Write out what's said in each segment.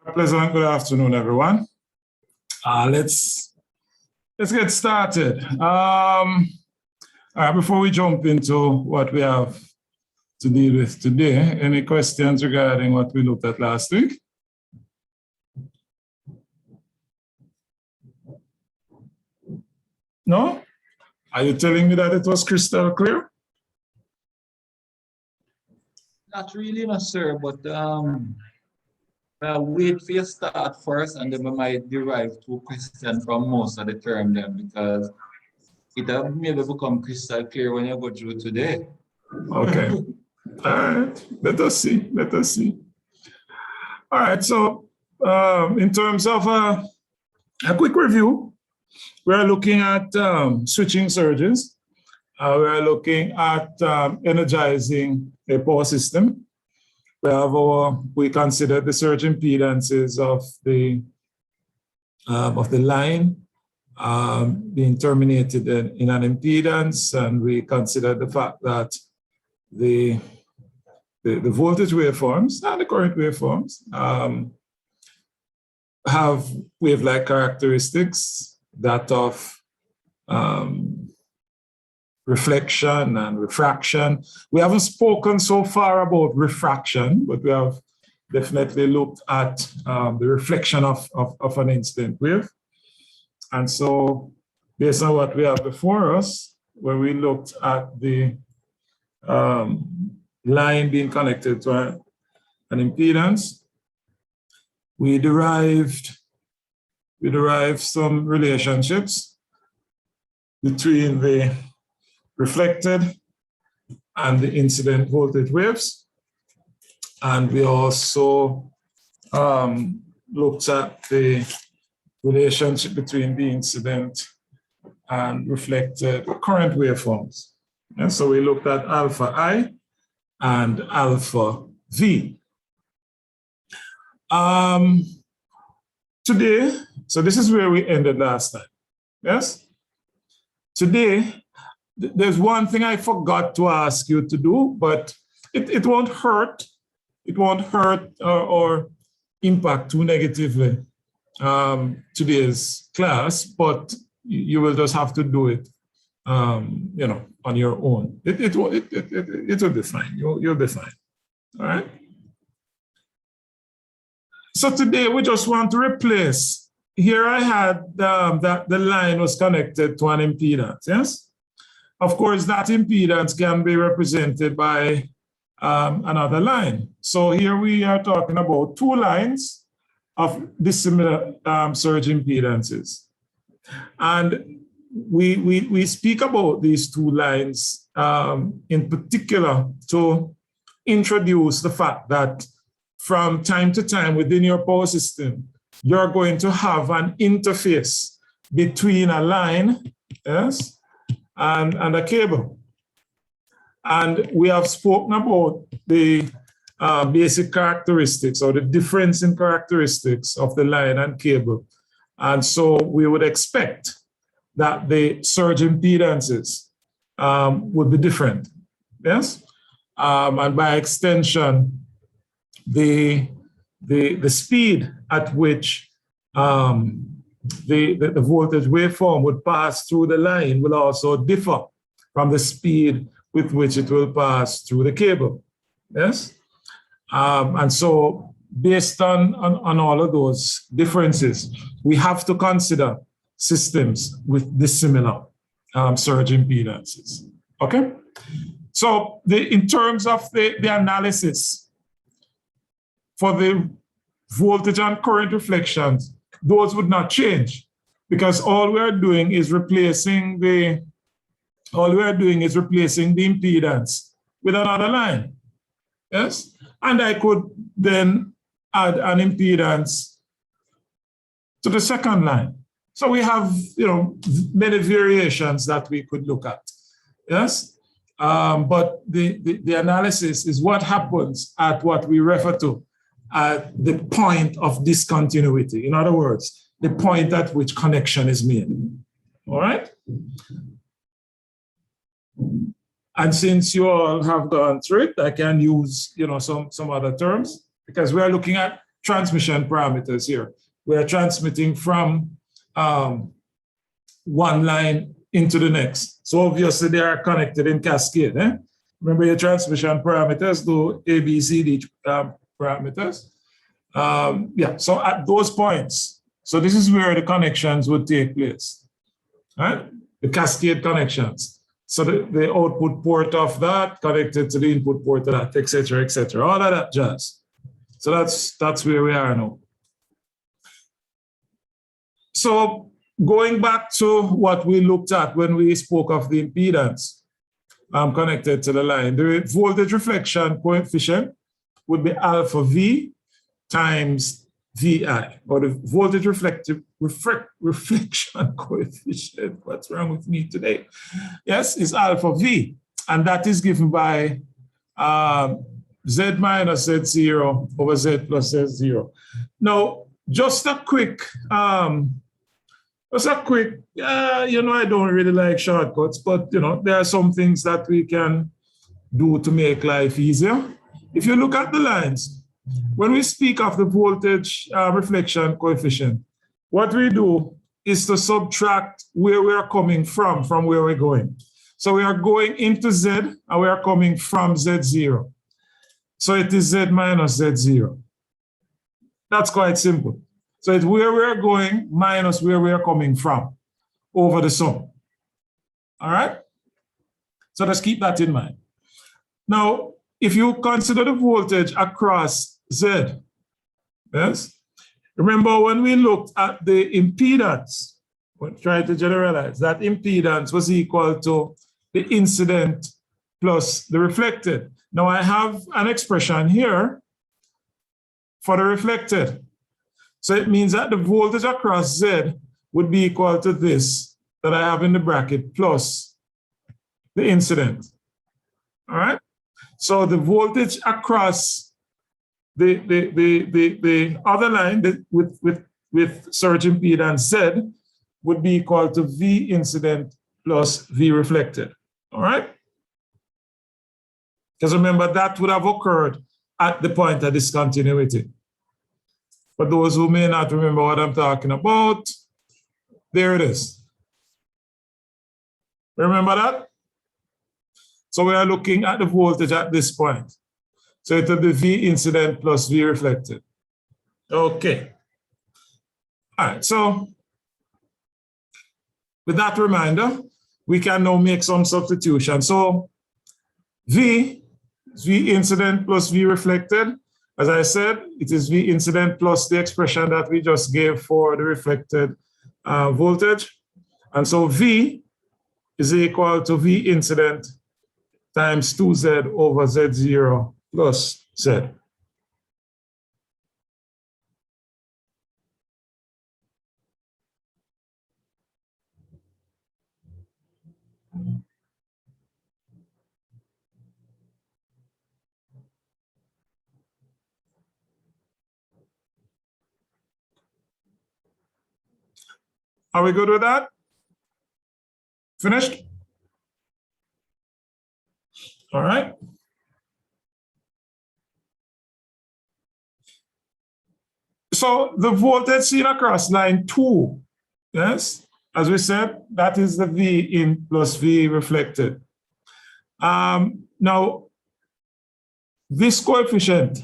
Pleasant good afternoon, everyone. Let's get started. Before we jump into what we have to deal with today, any questions regarding what we looked at last week? No? Are you telling me that it was crystal clear? Not really, no, sir, but wait for you start first, and then we might derive two questions from most of the term then, because it have maybe become crystal clear when you go through today. Okay. All right. Let us see. Let us see. All right. So in terms of a quick review, we're looking at switching surges. We're looking at energizing a power system. We consider the surge impedances of the line being terminated in an impedance, and we consider the fact that the voltage waveforms and the current waveforms have wave-like characteristics, that of reflection and refraction. We haven't spoken so far about refraction, but we have definitely looked at the reflection of an incident wave. And so based on what we have before us, when we looked at the line being connected to an impedance, we derived some relationships between the reflected and the incident voltage waves. And we also looked at the relationship between the incident and reflected current waveforms. And so we looked at alpha I and alpha V. Today, so this is where we ended last time, yes? Today, there's one thing I forgot to ask you to do, but it won't hurt. It won't hurt or impact too negatively today's class, but you will just have to do it, on your own. It will be fine. You'll be fine. All right. So today we just want to replace. Here I had that the line was connected to an impedance. Yes. Of course, that impedance can be represented by another line. So here we are talking about two lines of dissimilar surge impedances. And we speak about these two lines in particular to introduce the fact that from time to time within your power system, you're going to have an interface between a line, yes, and a cable. And we have spoken about the basic characteristics or the difference in characteristics of the line and cable. And so we would expect that the surge impedances would be different, yes? And by extension, the speed at which the voltage waveform would pass through the line will also differ from the speed with which it will pass through the cable, yes? And so based on all of those differences, we have to consider systems with dissimilar surge impedances, okay? So in terms of the analysis for the voltage and current reflections, those would not change, because all we're doing is replacing the impedance with another line, yes? And I could then add an impedance to the second line. So we have, many variations that we could look at, yes? But the analysis is what happens at what we refer to at the point of discontinuity. In other words, the point at which connection is made, all right? And since you all have gone through it, I can use, some other terms, because we are looking at transmission parameters here. We are transmitting from one line into the next. So obviously they are connected in cascade. Remember your transmission parameters, do A, B, C, D parameters. So at those points, so this is where the connections would take place, right? The cascade connections. So the output port of that connected to the input port of that, et cetera, all of that jazz. So that's where we are now. So going back to what we looked at when we spoke of the impedance connected to the line, the voltage reflection coefficient would be alpha V times VI, or the voltage reflection coefficient. What's wrong with me today? Yes, is alpha V, and that is given by Z minus Z0 over Z plus Z0. Now, just a quick, I don't really like shortcuts, but, there are some things that we can do to make life easier. If you look at the lines, when we speak of the voltage reflection coefficient, what we do is to subtract where we are coming from where we're going. So we are going into Z and we are coming from Z0. So it is Z minus Z0. That's quite simple. So it's where we are going minus where we are coming from over the sum. All right? So let's keep that in mind. Now, if you consider the voltage across Z, yes? Remember when we looked at the impedance, we're trying to generalize, that impedance was equal to the incident plus the reflected. Now I have an expression here for the reflected. So it means that the voltage across Z would be equal to this that I have in the bracket plus the incident. All right? So the voltage across the other line with surge impedance Z would be equal to V incident plus V reflected. All right? Because remember, that would have occurred at the point of discontinuity. For those who may not remember what I'm talking about, there it is. Remember that? So we are looking at the voltage at this point. So it will be V incident plus V reflected. Okay. All right, so with that reminder, we can now make some substitution. So V incident plus V reflected. As I said, it is V incident plus the expression that we just gave for the reflected voltage. And so V is equal to V incident times 2Z over Z0 plus Z. Are we good with that? Finished? All right. So the voltage seen across line 2, yes, as we said, that is the V in plus V reflected. Now, this coefficient,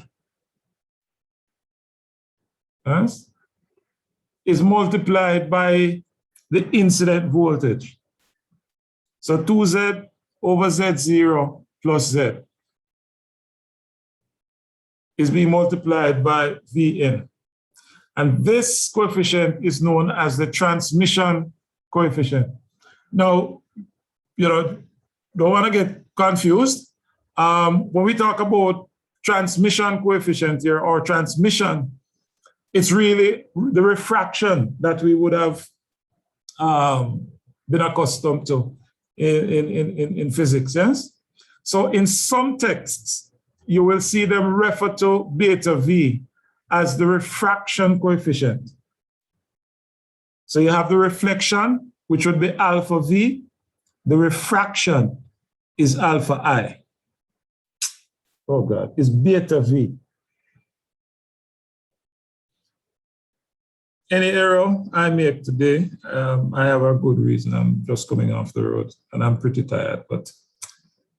yes, is multiplied by the incident voltage. So 2Z over Z0 plus Z is being multiplied by Vn. And this coefficient is known as the transmission coefficient. Now, don't want to get confused. When we talk about transmission coefficient here, or transmission, it's really the refraction that we would have been accustomed to in physics, yes? So in some texts, you will see them refer to beta V as the refraction coefficient. So you have the reflection, which would be alpha V. The refraction is alpha I. Oh God, it's beta V. any error I make today, I have a good reason. I'm just coming off the road and I'm pretty tired, but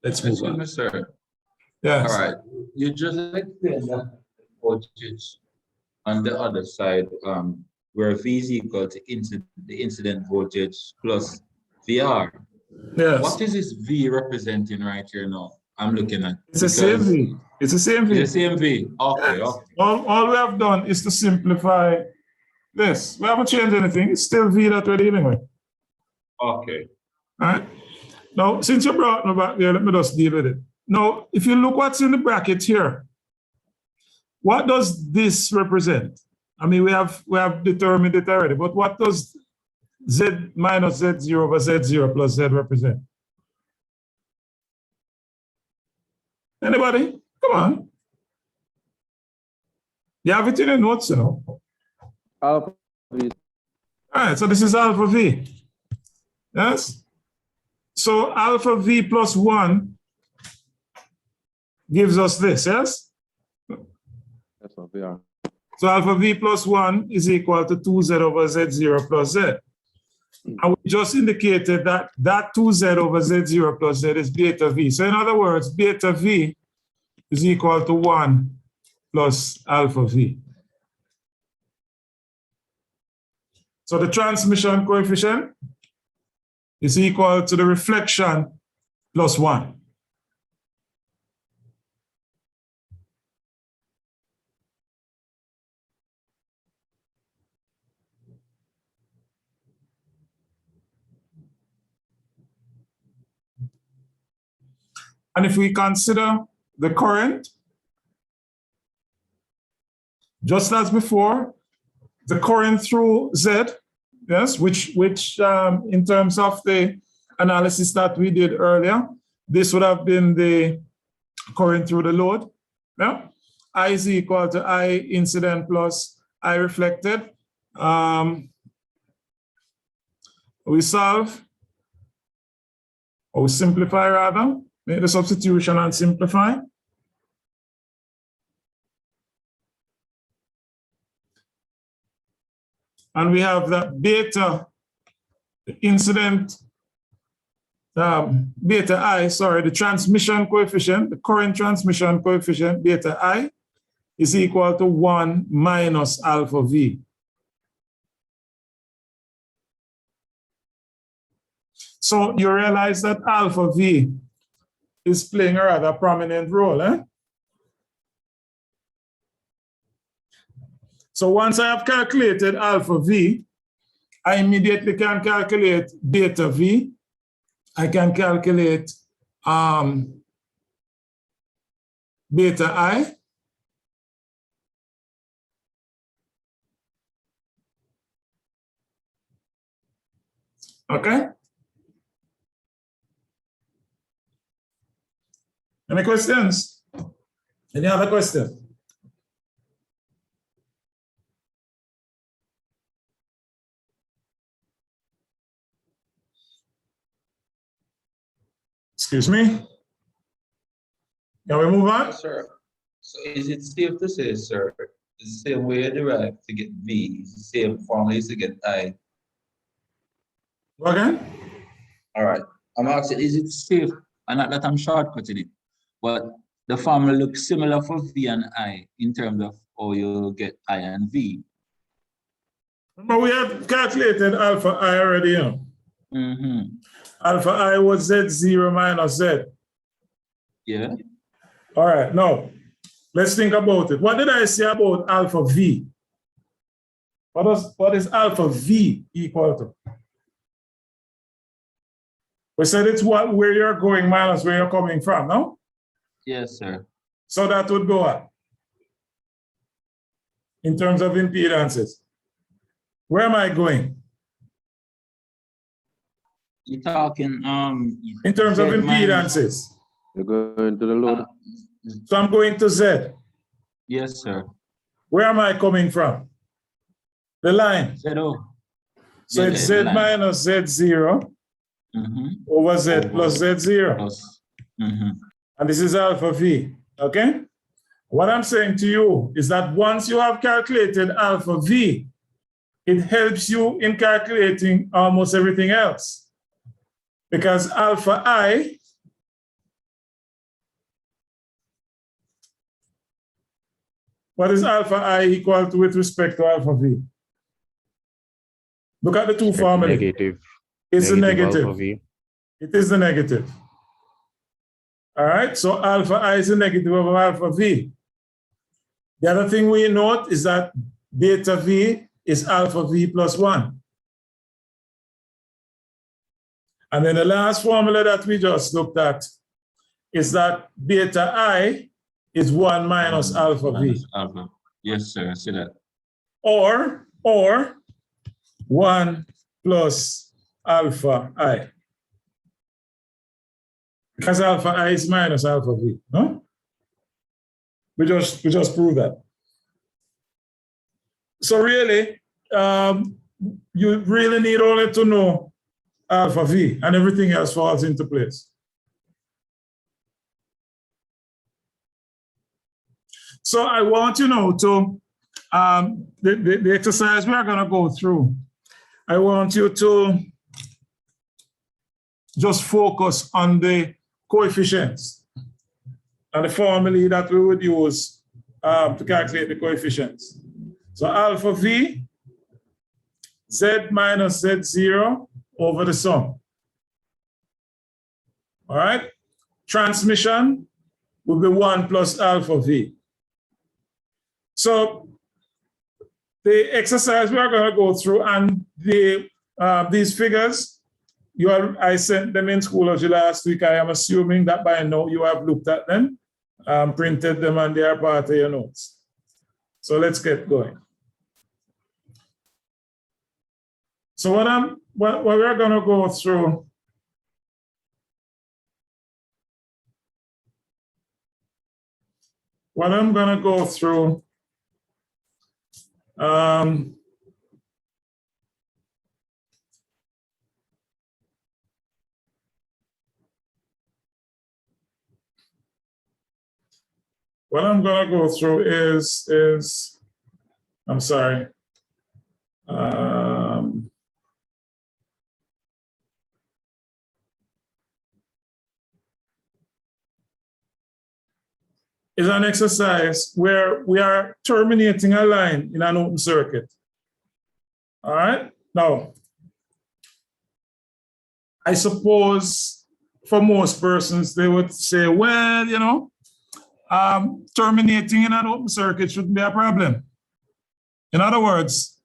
let's move Excuse on. me, sir. Yes. All right. You just explained that voltage on the other side, where V is equal to the incident voltage plus VR. Yes. What is this V representing right here now? I'm looking at It's the same V. It's the same V. It's the same V. Okay, Yes. okay. All we have done is to simplify this. We haven't changed anything. It's still V that we're dealing with. Okay. All right. Now, since you brought me back there, let me just deal with it. Now, if you look what's in the bracket here, what does this represent? I mean, we have determined it already, but what does Z minus Z0 over Z0 plus Z represent? Anybody? Come on. You have it in your notes, you know. Alpha V. All right, so this is alpha V. Yes? So alpha V plus 1 gives us this, yes? That's what we are. So alpha V plus 1 is equal to 2Z over Z0 plus Z. And we just indicated that 2Z over Z0 plus Z is beta V. So in other words, beta V is equal to 1 plus alpha V. So the transmission coefficient is equal to the reflection plus 1. And if we consider the current, just as before, the current through Z, yes, which in terms of the analysis that we did earlier, this would have been the current through the load. Yeah? I is equal to I incident plus I reflected. We solve, or we simplify rather, make the substitution and simplify. And we have that beta, the incident, beta I, sorry, the transmission coefficient, the current transmission coefficient, beta I, is equal to 1 minus alpha V. So you realize that alpha V is playing a rather prominent role, eh? So once I have calculated alpha V, I immediately can calculate beta V. I can calculate beta I. Okay? Any questions? Any other questions? Excuse me? Can we move on? Yes, sir. So is it safe to say, sir, the same way you derive to get V, is the same formula is to get I? Again? All right. I'm asking, is it safe? And not that I'm shortcutting it, but the formula looks similar for V and I in terms of how you get I and V. But we have calculated alpha I already. Alpha I was Z0 minus Z. Yeah. All right, now let's think about it. What did I say about alpha V? What is alpha V equal to? We said it's where you're going minus where you're coming from, no? Yes, sir. So that would go up in terms of impedances. Where am I going? You're talking In terms of Z impedances. You're going to the load. So I'm going to Z. Yes, sir. Where am I coming from? The line. Z0. So it's Z minus Z0 over Z plus Z0. Plus. And this is alpha V, okay? What I'm saying to you is that once you have calculated alpha V it helps you in calculating almost everything else. Because alpha I what is alpha I equal to with respect to alpha V? Look at the two formulas. Negative. It's a negative. Alpha V. It is the negative. All right, so alpha I is the negative of alpha V. The other thing we note is that beta V is alpha V plus 1. And then the last formula that we just looked at is that beta I is 1 minus alpha V. Alpha. Yes, sir, I see that. Or 1 plus alpha I. Because alpha I is minus alpha V, no? We just proved that. So really, you really need only to know alpha V and everything else falls into place. So I want you now to, the exercise we are gonna go through, I want you to just focus on the coefficients and the formula that we would use to calculate the coefficients. So alpha V, Z minus Z0 over the sum. All right? Transmission will be 1 plus alpha V. So the exercise we are going to go through and these figures, I sent them in Schoology last week. I am assuming that by now you have looked at them, printed them, and they are part of your notes. So let's get going. So what we're going to go through what I'm going to go through what I'm going to go through is I'm sorry. Is an exercise where we are terminating a line in an open circuit. All right? Now, I suppose for most persons, they would say, well, you know, terminating in an open circuit shouldn't be a problem. In other words,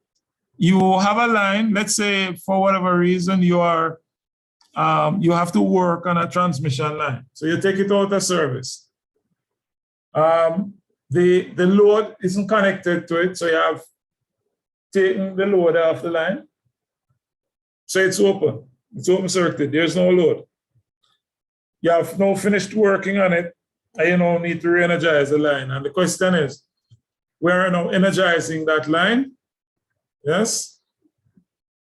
you have a line, let's say for whatever reason you have to work on a transmission line. So you take it out of service. The load isn't connected to it, so you have taken the load off the line. So it's open circuit, there's no load. You have now finished working on it, and you now need to re-energize the line. And the question is, we're now energizing that line, yes,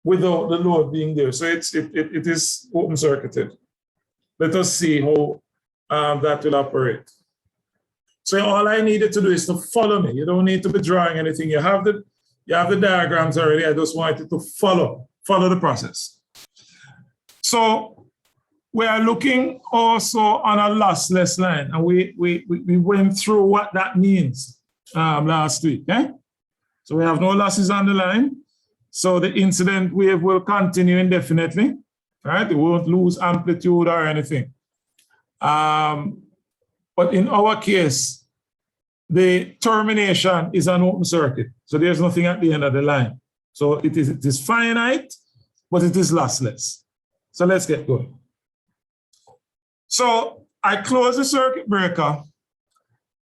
without the load being there. So it is open circuited. Let us see how that will operate. So all I needed to do is to follow me. You don't need to be drawing anything. You have the diagrams already. I just wanted to follow the process. So we are looking also on a lossless line, and we went through what that means last week. Eh? So we have no losses on the line. So the incident wave will continue indefinitely, right? It won't lose amplitude or anything. But in our case, the termination is an open circuit. So there's nothing at the end of the line. So it is finite, but it is lossless. So let's get going. So I close the circuit breaker,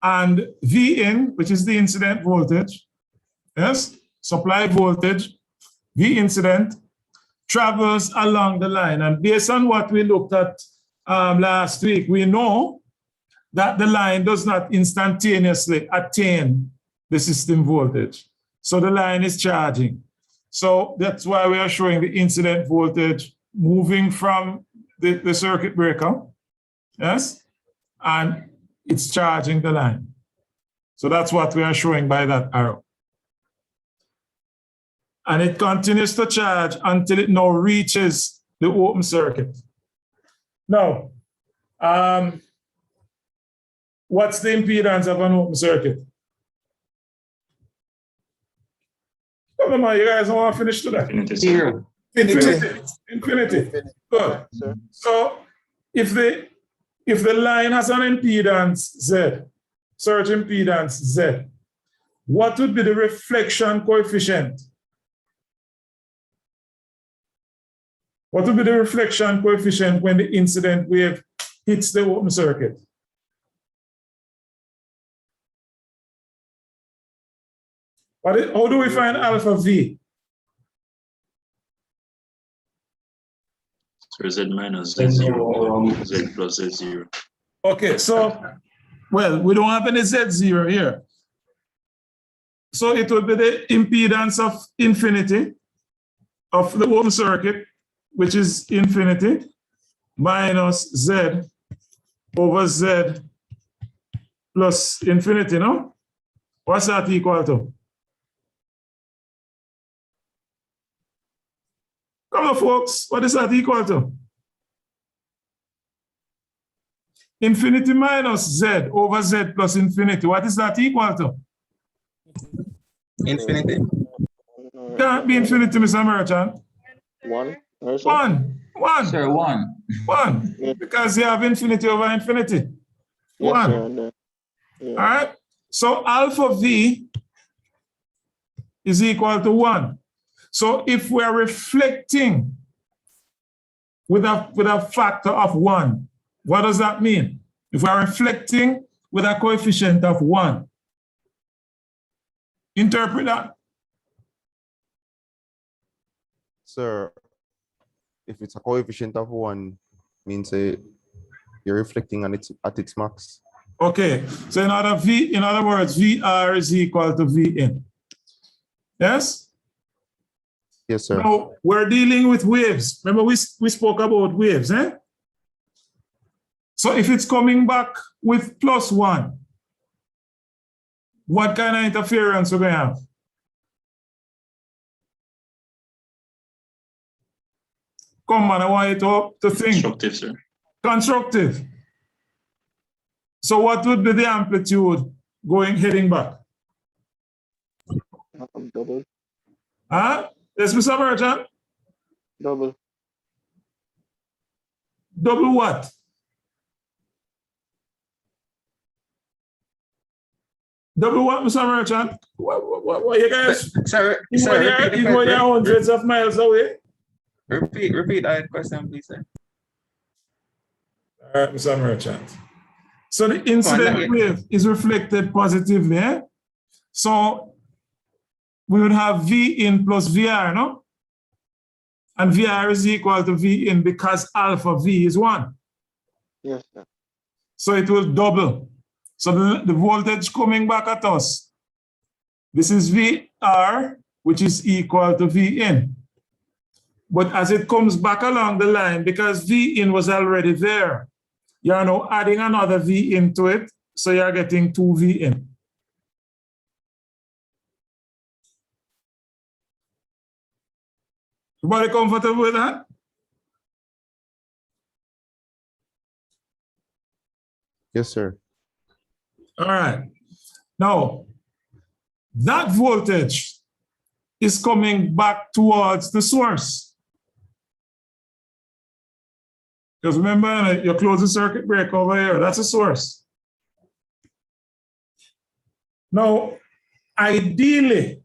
and V in, which is the incident voltage, yes, supply voltage, V incident, travels along the line. And based on what we looked at last week, we know that the line does not instantaneously attain the system voltage. So the line is charging. So that's why we are showing the incident voltage moving from the circuit breaker, yes, and it's charging the line. So that's what we are showing by that arrow. and it continues to charge until it now reaches the open circuit. Now, what's the impedance of an open circuit? Come on, you guys don't want to finish today. Zero. Infinity. Good. So if the line has an impedance Z, surge impedance Z, what would be the reflection coefficient? What would be the reflection coefficient when the incident wave hits the open circuit? How do we find alpha V? So Z minus Z0, Z plus Z0. Okay, so, well, we don't have any Z0 here. So it will be the impedance of infinity of the open circuit, which is infinity, minus Z over Z plus infinity, no? What's that equal to? Come on, folks, what is that equal to? Infinity minus Z over Z plus infinity, what is that equal to? Infinity. Can't be infinity, Mr. Merchant. One. One. Sir, one. One. Yeah. Because you have infinity over infinity. Yes, One. sir. Yeah. All right. So alpha V is equal to 1. So if we are reflecting with a factor of 1, what does that mean? If we are reflecting with a coefficient of 1, interpret that. Sir, if it's a coefficient of 1, means you're reflecting on it at its max. Okay. So in other words, VR is equal to Vn. Yes? Yes, sir. Now, we're dealing with waves. Remember, we spoke about waves, eh? So if it's coming back with +1, what kind of interference we're going to have? Come on, I want you to think. Constructive, sir. Constructive. So what would be the amplitude heading back? Double. Huh? Yes, Mr. Merchant? Double. Double what? Double what, Mr. Merchant? What you guys? Sir, Even when you're hundreds of miles away? repeat that question, please, sir. All right, Mr. Merchant. So the incident wave is reflected positively, eh? So we would have V in plus VR, no? And VR is equal to V in because alpha V is 1. Yes, sir. So it will double. So the voltage coming back at us, this is VR, which is equal to V in. But as it comes back along the line, because V in was already there, you are now adding another V into it, so you are getting 2 V in. Everybody comfortable with that? Yes, sir. All right. Now, that voltage is coming back towards the source. Because remember, your closing circuit break over here, that's a source. Now, ideally,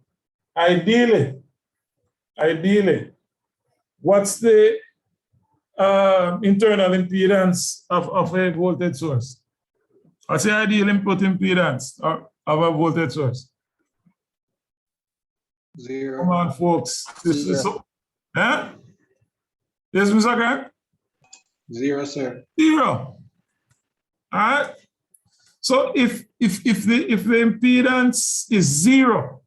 what's the internal impedance of a voltage source? What's the ideal input impedance of a voltage source? 0. Come on, folks. This is so. Huh? Yes, Mr. Grant? 0, sir. 0. All right. So if the impedance is 0,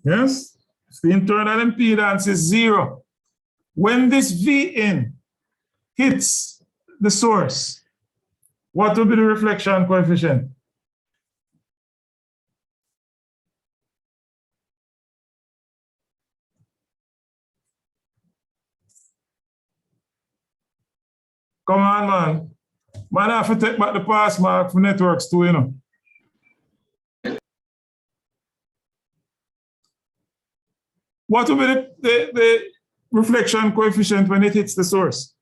yes, if the internal impedance is 0, when this V in hits the source, what will be the reflection coefficient? Come on, man. Man, I have to take back the pass mark for networks too, you know. What will be the reflection coefficient when it hits the source?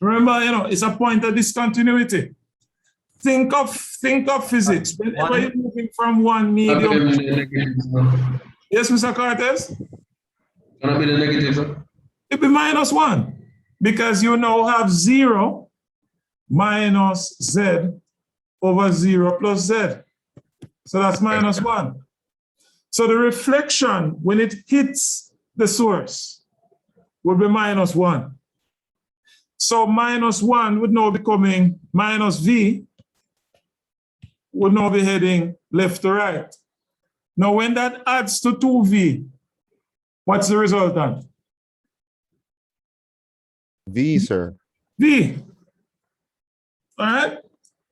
Remember, you know, it's a point of discontinuity. Think of physics. Whenever you're moving from one medium. Yes, Mr. Cortez? Gonna be the negative, sir. It'll be -1 because you now have 0 minus z over 0 plus z. So that's -1. So the reflection, when it hits the source, will be -1. So -1 would now be coming, minus v would now be heading left to right. Now, when that adds to 2v, what's the resultant? V, sir. V. All right?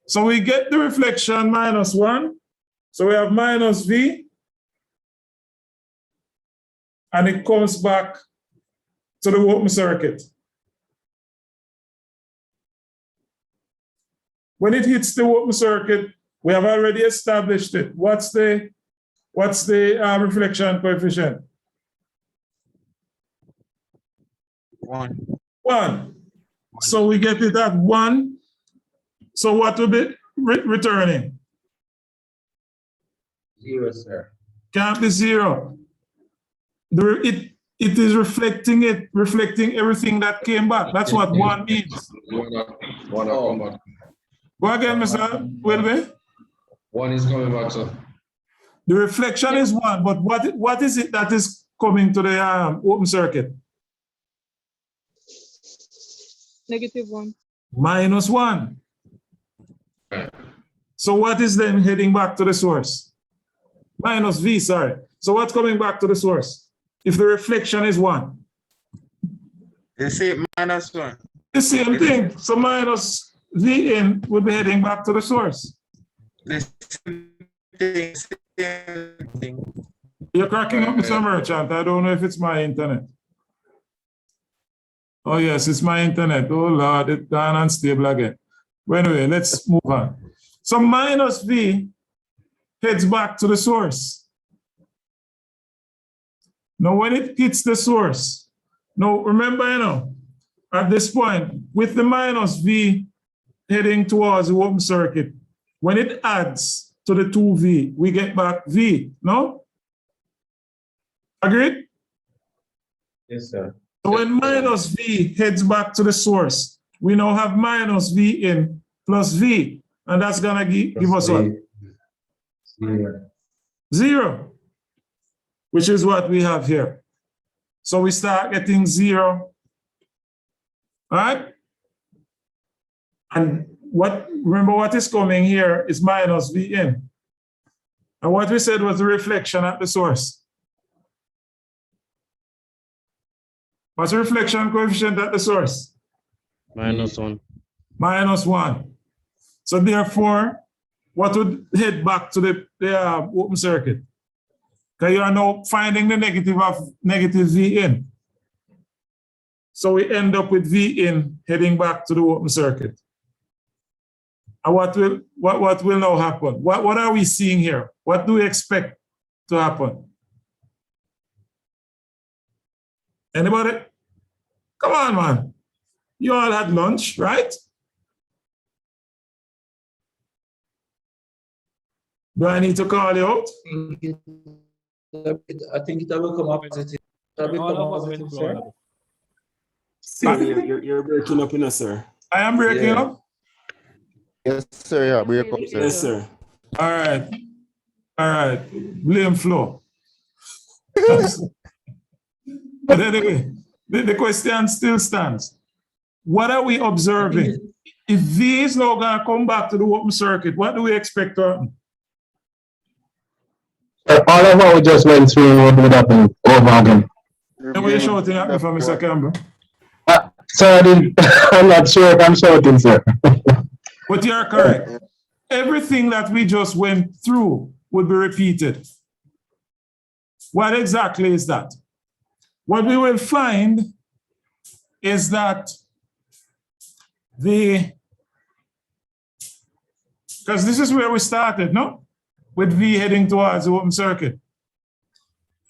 So we get the reflection -1. So we have minus v. And it comes back to the open circuit. When it hits the open circuit, we have already established it. What's the reflection coefficient? 1. 1. So we get it at 1. So what will be returning? 0, sir. Can't be 0. It is reflecting everything that came back. That's what 1 means. Go again, Mr. Wilby. 1 is coming back, sir. The reflection is 1, but what is it that is coming to the open circuit? -1. -1. So what is then heading back to the source? Minus V, sorry. So what's coming back to the source? If the reflection is 1. They say -1. The same thing. So minus V in would be heading back to the source. The same thing. You're cracking up, Mr. Merchant. I don't know if it's my internet. Oh, yes, it's my internet. Oh, Lord, it's gone unstable again. Well, anyway, let's move on. So minus V heads back to the source. Now, when it hits the source, now remember, you know, at this point, with the minus V heading towards the open circuit, when it adds to the 2V, we get back V, no? Agreed? Yes, sir. So when minus V heads back to the source, we now have minus V in plus V, and that's gonna give us what? 0. 0, which is what we have here. So we start getting 0, all right? And remember what is coming here is minus V in. And what we said was the reflection at the source. What's the reflection coefficient at the source? -1. -1. So therefore, what would head back to the open circuit? Because you are now finding the negative of negative V in. So we end up with V in heading back to the open circuit. And what will now happen? What are we seeing here? What do we expect to happen? Anybody? Come on, man. You all had lunch, right? Do I need to call you out? I think it will come up positive. Sir, you're breaking up in us, sir. I am breaking up? Yes, sir. Yeah, break up, sir. Yes, sir. All right. All right. Blame Flo. But anyway, the question still stands. What are we observing? If V is now going to come back to the open circuit, what do we expect to happen? All of what we just went through would happen over again. And what are you shouting at me for, Mr. Campbell? Sir, I'm not sure if I'm shouting, sir. But you're correct. Everything that we just went through would be repeated. What exactly is that? What we will find is that because this is where we started, no? With V heading towards the open circuit.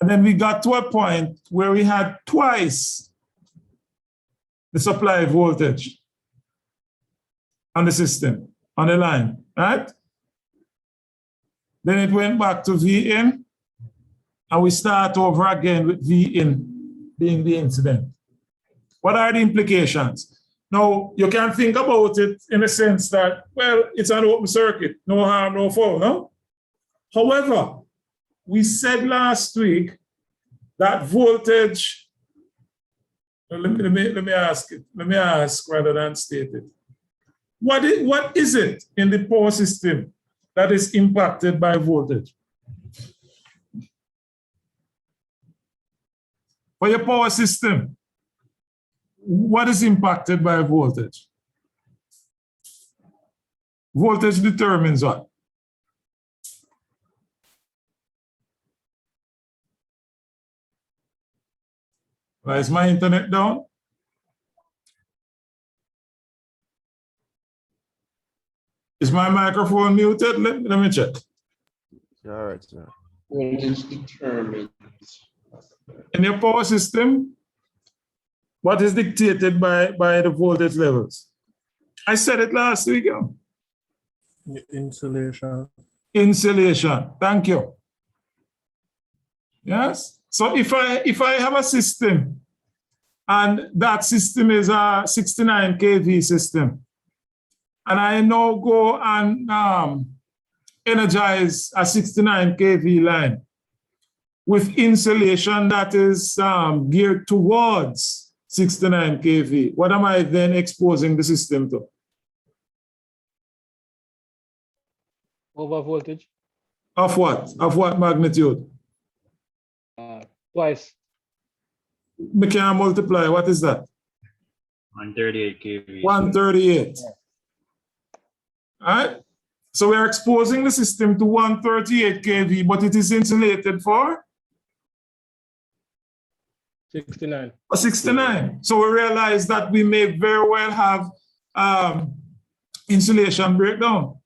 And then we got to a point where we had twice the supply voltage on the system, on the line, right? Then it went back to V in, and we start over again with V in being the incident. What are the implications? Now, you can think about it in the sense that, well, it's an open circuit, no harm, no foul, no? However, we said last week that voltage, let me ask it. Let me ask rather than state it. What is it in the power system that is impacted by voltage? For your power system, what is impacted by voltage? Voltage determines what? Why is my internet down? Is my microphone muted? Let me check. All right, sir. Voltage determined. In your power system, what is dictated by the voltage levels? I said it last week. Insulation. Insulation. Thank you. Yes. So if I have a system and that system is a 69 kV system, and I now go and energize a 69 kV line with insulation that is geared towards 69 kV, what am I then exposing the system to? Over voltage. Of what? Of what magnitude? Twice. We can multiply. What is that? 138 kV. 138. All right. So we're exposing the system to 138 kV, but it is insulated for 69. 69. So we realize that we may very well have insulation breakdown.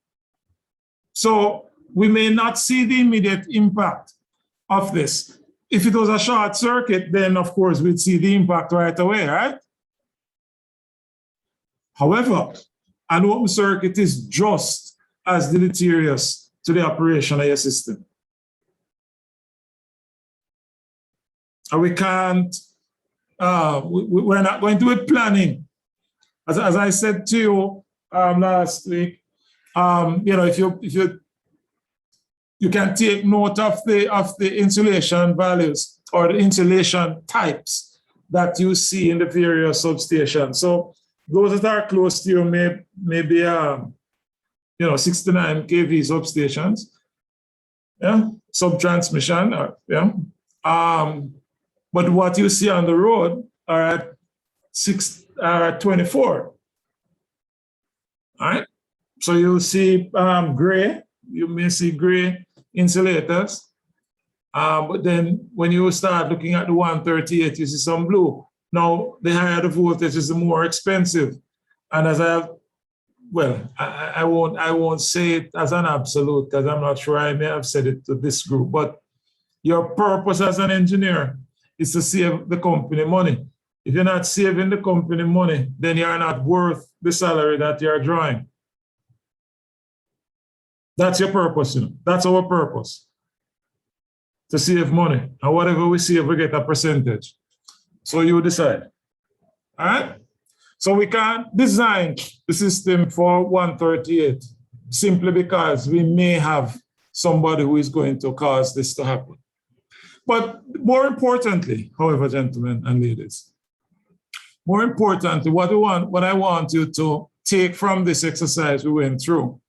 So we may not see the immediate impact of this. If it was a short circuit, then of course we'd see the impact right away, right? However, an open circuit is just as deleterious to the operation of your system. And we can't, we're not going to be planning. As I said to you last week, if you can take note of the insulation values or the insulation types that you see in the various substations. So those that are close to you may be 69 kV substations, yeah, sub-transmission, yeah. But what you see on the road are at 24. All right. So you'll see gray. You may see gray insulators. But then when you start looking at the 138, you see some blue. Now, the higher the voltage is, the more expensive. And as I won't say it as an absolute, because I'm not sure I may have said it to this group, but your purpose as an engineer is to save the company money. If you're not saving the company money, then you're not worth the salary that you're drawing. That's your purpose, That's our purpose. To save money. And whatever we save, we get a percentage. So you decide. All right? So we can't design the system for 138 simply because we may have somebody who is going to cause this to happen. But more importantly, however, gentlemen and ladies, more importantly, what I want you to take from this exercise we went through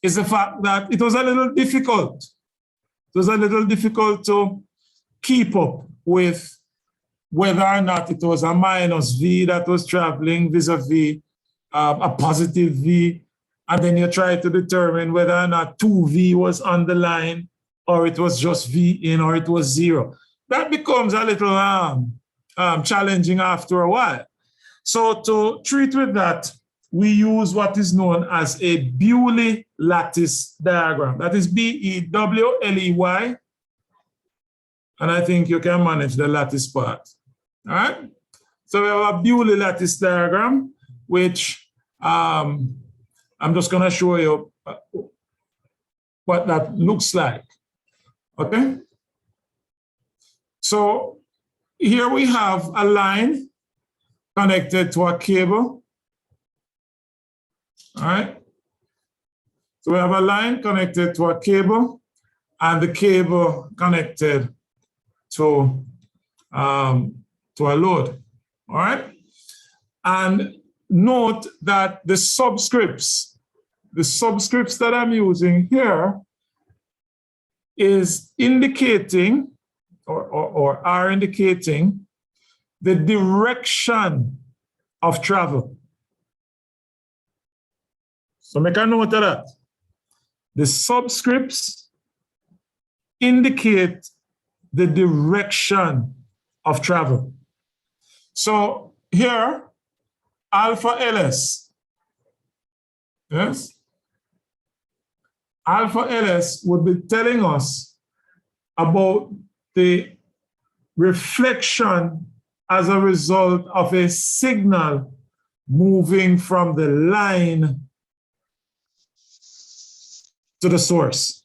is the fact that it was a little difficult. It was a little difficult to keep up with whether or not it was a minus V that was traveling vis-a-vis a positive V. And then you try to determine whether or not 2V was on the line, or it was just V in, or it was 0. That becomes a little challenging after a while. So to treat with that, we use what is known as a Bewley lattice diagram. That is B-E-W-L-E-Y. And I think you can manage the lattice part. All right? So we have a Bewley lattice diagram, which I'm just going to show you what that looks like. Okay? So here we have a line connected to a cable. All right? So we have a line connected to a cable and the cable connected to a load. All right? And note that the subscripts that I'm using here is indicating or are indicating the direction of travel. So make a note of that. The subscripts indicate the direction of travel. So here, alpha LS, yes? Alpha LS would be telling us about the reflection as a result of a signal moving from the line to the source.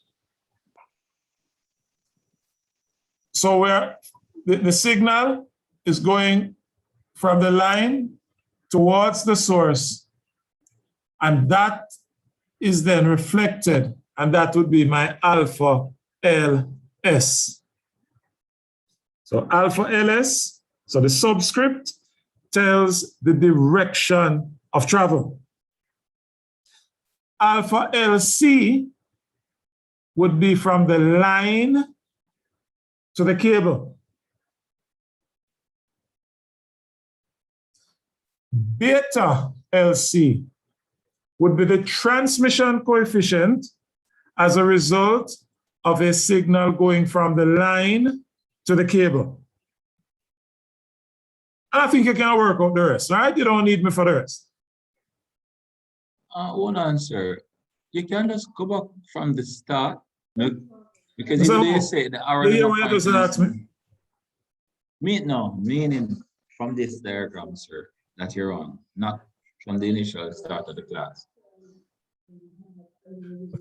So where the signal is going from the line towards the source, and that is then reflected, and that would be my alpha LS. So alpha LS, so the subscript tells the direction of travel. Alpha LC would be from the line to the cable. Beta LC would be the transmission coefficient as a result of a signal going from the line to the cable. And I think you can work out the rest, right? You don't need me for the rest. One answer. You can just go back from the start. No? Because So, you say the hour. Meaning from this diagram, sir, that you're on, not from the initial start of the class.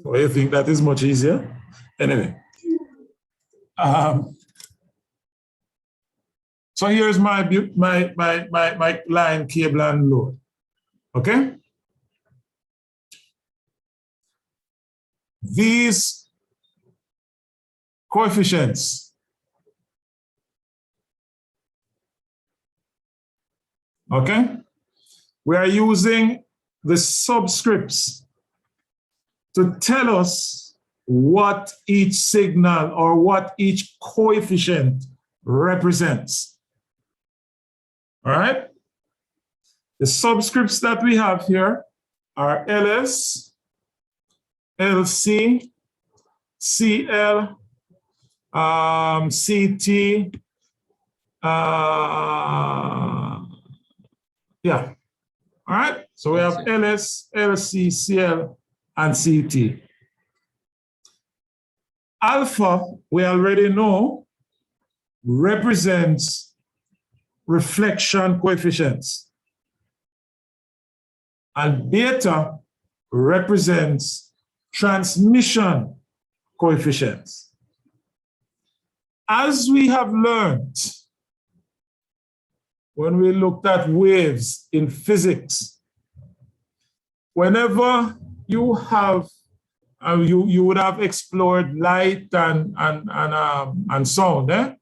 Well, you think that is much easier? Anyway. So here's my line, cable, and load. Okay? These coefficients, okay? We are using the subscripts to tell us what each signal or what each coefficient represents. All right? The subscripts that we have here are LS, LC, CL, CT, yeah. All right, so we have LS, LC, CL, and CT. Alpha, we already know, represents reflection coefficients. And beta represents transmission coefficients. As we have learned when we looked at waves in physics, whenever you have, you would have explored light and sound,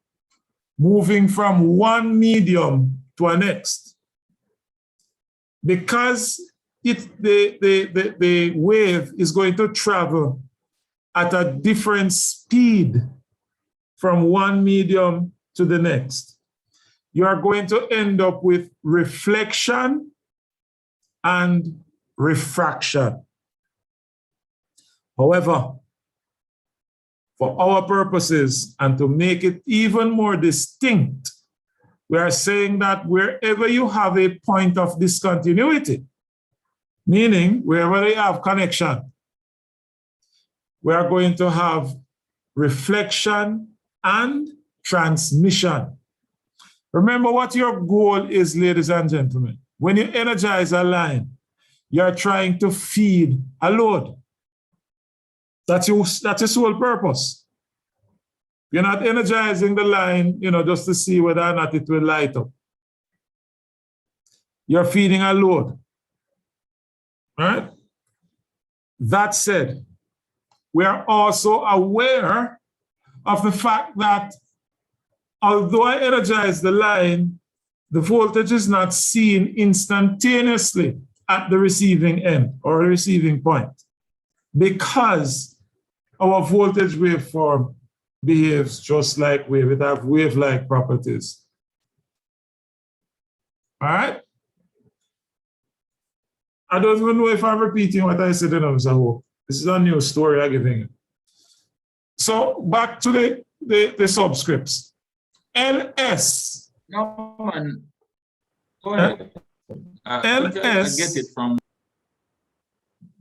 moving from one medium to a next. Because the wave is going to travel at a different speed from one medium to the next, you are going to end up with reflection and refraction. However, for our purposes and to make it even more distinct, we are saying that wherever you have a point of discontinuity, Meaning, wherever they have connection, we are going to have reflection and transmission. Remember what your goal is, ladies and gentlemen. When you energize a line, you're trying to feed a load. That's your sole purpose. You're not energizing the line, just to see whether or not it will light up. You're feeding a load. Right? That said, we are also aware of the fact that although I energize the line, the voltage is not seen instantaneously at the receiving end or the receiving point, because our voltage waveform behaves just like wave. It has wave-like properties. All right? I don't even know if I'm repeating what I said in Amsaho. This is a new story I'm giving you. So back to the subscripts. LS. No, man. Go ahead. LS. I get it from.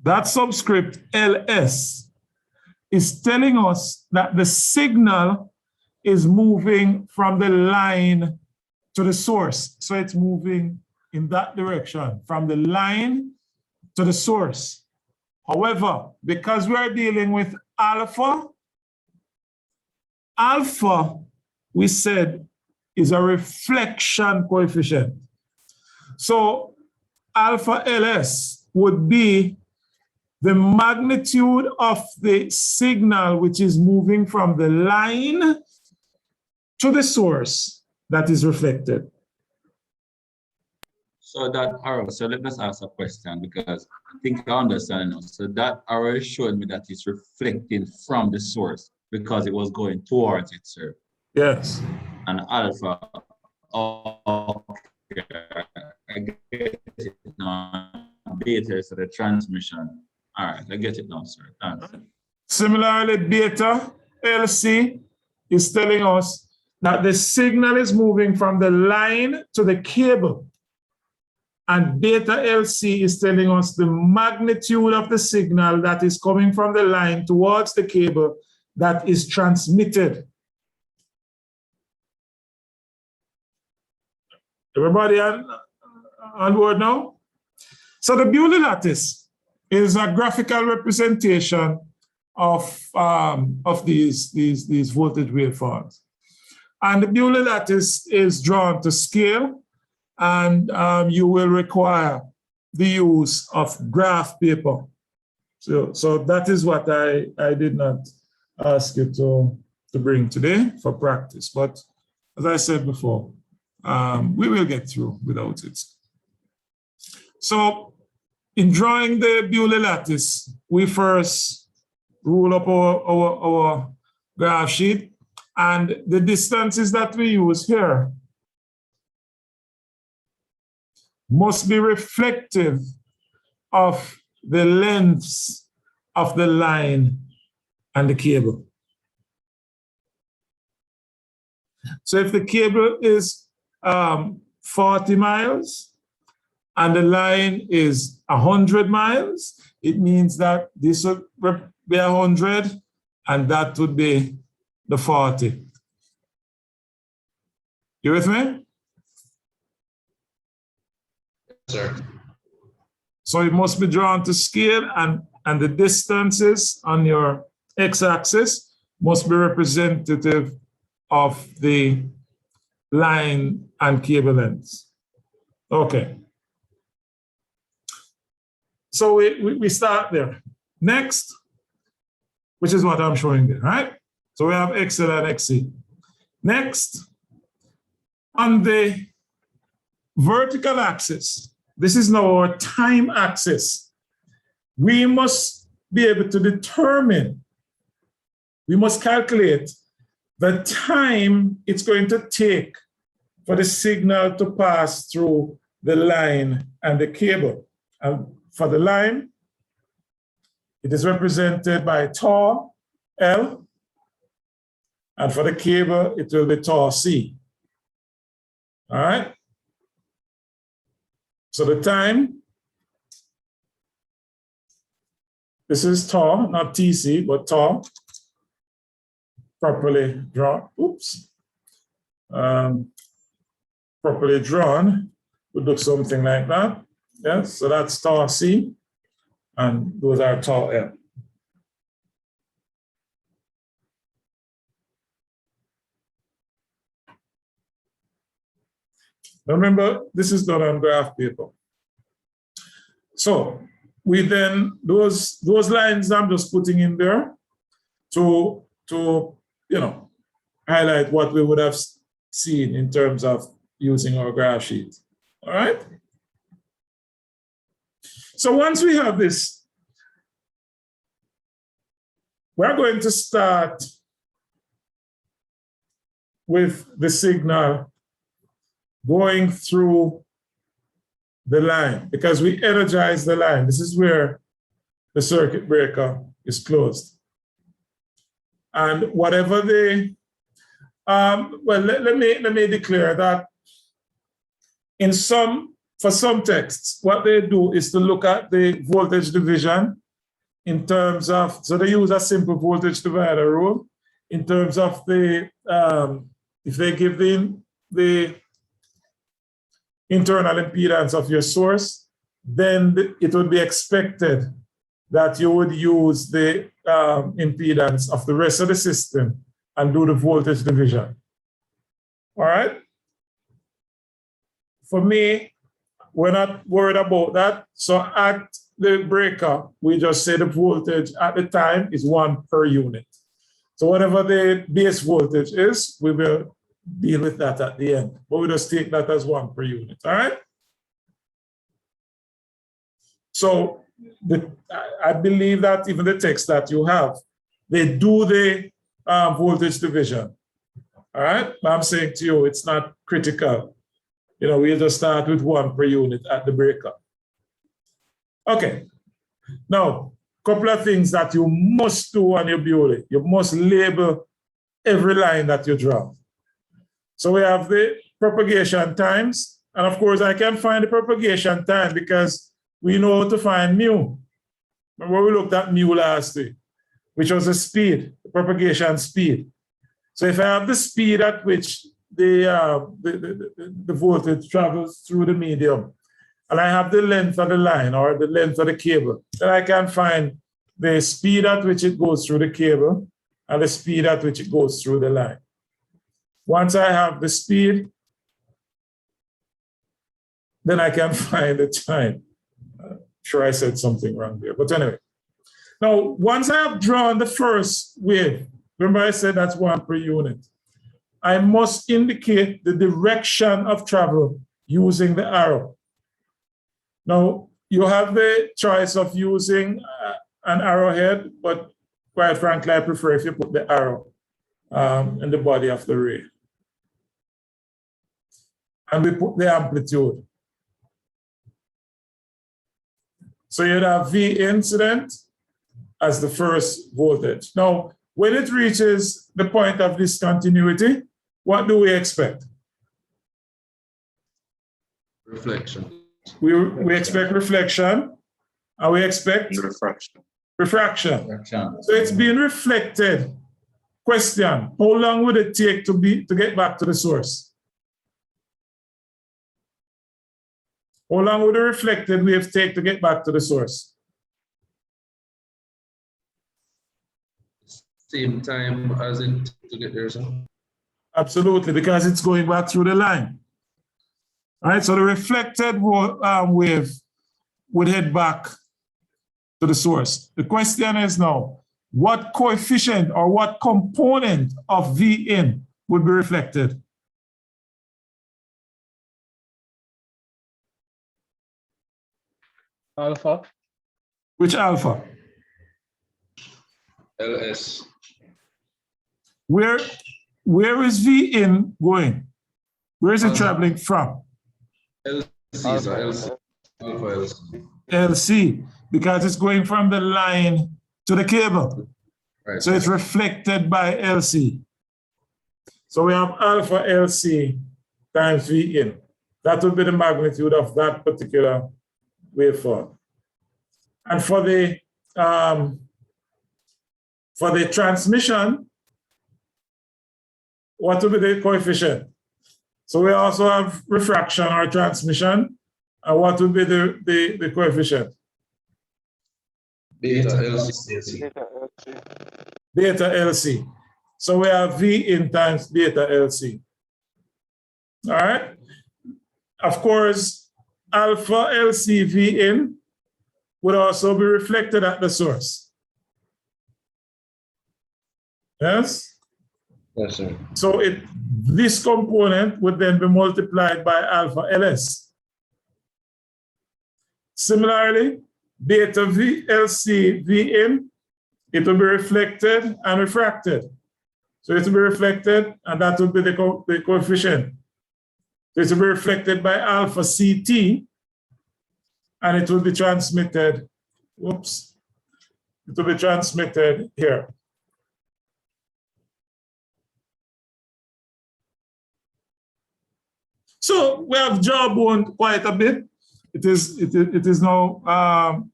That subscript LS is telling us that the signal is moving from the line to the source. So it's moving in that direction, from the line to the source. However, because we are dealing with alpha, we said, is a reflection coefficient. So alpha LS would be the magnitude of the signal which is moving from the line to the source that is reflected. So that arrow, so let me ask a question, because I think I understand now. So that arrow showed me that it's reflecting from the source because it was going towards it, sir. Yes. And alpha, okay, I get it now. Beta is the transmission. All right, I get it now, sir. Thanks. Similarly, beta LC is telling us that the signal is moving from the line to the cable. And beta LC is telling us the magnitude of the signal that is coming from the line towards the cable that is transmitted. Everybody on board now? So the Bewley lattice is a graphical representation of these voltage waveforms. And the Bewley lattice is drawn to scale, and you will require the use of graph paper. So that is what I did not ask you to bring today for practice. But as I said before, we will get through without it. So in drawing the Bewley lattice, we first rule up our graph sheet, and the distances that we use here must be reflective of the lengths of the line and the cable. So if the cable is 40 miles and the line is 100 miles, it means that this would be 100 and that would be the 40. You with me? Sir. So it must be drawn to scale, and the distances on your x-axis must be representative of the line and cable lengths. Okay. So we start there. Next, which is what I'm showing there, right? So we have XL and XC. Next, on the vertical axis, this is now our time axis. We must be able to determine, we must calculate the time it's going to take for the signal to pass through the line and the cable. And for the line, it is represented by tau L, and for the cable, it will be tau C. All right? So the time This is tau, not TC, but tau. Properly drawn. Oops. Properly drawn would look something like that. Yes, so that's tau C, and those are tau L. Remember, this is done on graph paper. So we then, those lines I'm just putting in there to highlight what we would have seen in terms of using our graph sheet. All right? So once we have this, we're going to start with the signal going through the line because we energize the line. This is where the circuit breaker is closed. And whatever they, let me declare that for some texts, what they do is to look at the voltage division in terms of, so they use a simple voltage divider rule in terms of the, if they give the internal impedance of your source, then it would be expected that you would use the impedance of the rest of the system and do the voltage division. All right? For me, we're not worried about that. So at the breaker, we just say the voltage at the time is 1 per unit. So whatever the base voltage is, we will deal with that at the end. But we just take that as 1 per unit, all right? So I believe that even the text that you have, they do the voltage division, all right? But I'm saying to you, it's not critical. We'll just start with 1 per unit at the breaker. Okay, now, a couple of things that you must do on your building. You must label every line that you draw. So we have the propagation times, and of course I can find the propagation time because we know how to find mu. Remember we looked at mu last week, which was the speed, the propagation speed. So if I have the speed at which the voltage travels through the medium, and I have the length of the line or the length of the cable, then I can find the speed at which it goes through the cable and the speed at which it goes through the line. Once I have the speed, then I can find the time. Sure, I said something wrong there, but anyway. Now, once I have drawn the first wave, remember I said that's 1 per unit, I must indicate the direction of travel using the arrow. Now, you have the choice of using an arrowhead, but quite frankly, I prefer if you put the arrow in the body of the ray. And we put the amplitude. So you'd have V incident as the first voltage. Now, when it reaches the point of discontinuity, what do we expect? Reflection. We expect reflection, and we expect refraction. So it's being reflected. Question, how long would it take to get back to the source? How long would the reflected wave take to get back to the source? Same time as it to get there, sir? Absolutely, because it's going back through the line. All right, so the reflected wave would head back to the source. The question is now, what coefficient or what component of V in would be reflected? Alpha. Which alpha? LS. Where is V in going? Where is it traveling from? LC, sir. LC. Alpha LC. LC, because it's going from the line to the cable. Right. So it's reflected by LC. So we have alpha LC times V in. That would be the magnitude of that particular waveform. And for the for the transmission, what will be the coefficient? So we also have refraction or transmission. And what will be the coefficient? Beta LC. Beta LC. Beta LC. So we have V in times beta LC. All right. Of course, alpha LC V in would also be reflected at the source. Yes? Yes, sir. So this component would then be multiplied by alpha LS. Similarly, beta VLC V in, it will be reflected and refracted. So it will be reflected, and that will be the coefficient. So it will be reflected by alpha CT, and it will be transmitted, whoops, it will be transmitted here. So we have jawbone quite a bit. It is now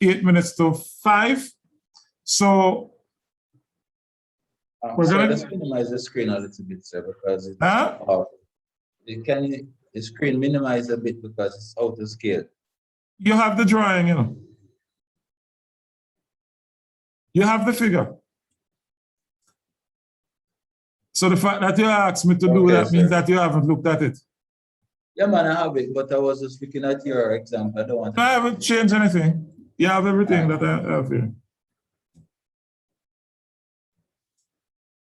8 minutes to 5. So we're So gonna let's minimize the screen a little bit, sir, because it's Huh? Can the screen minimize a bit because it's out of scale? You have the drawing, you know. You have the figure. So the fact that you asked me to do Okay, that means sir. that you haven't looked at it. Yeah, man, I have it, but I was just looking at your example. I don't want to. I haven't changed anything. You have everything that I have here.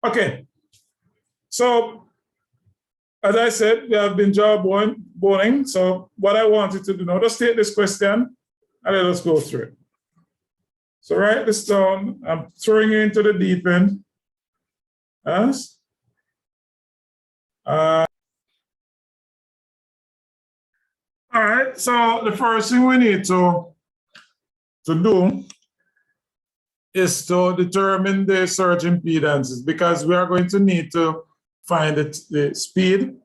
Okay. So, as I said, we have been jawboning. So what I wanted to do now, just take this question and let us go through it. So write this down. I'm throwing you into the deep end. Yes? All right, so the first thing we need to do is to determine the surge impedances, because we are going to need to find the speed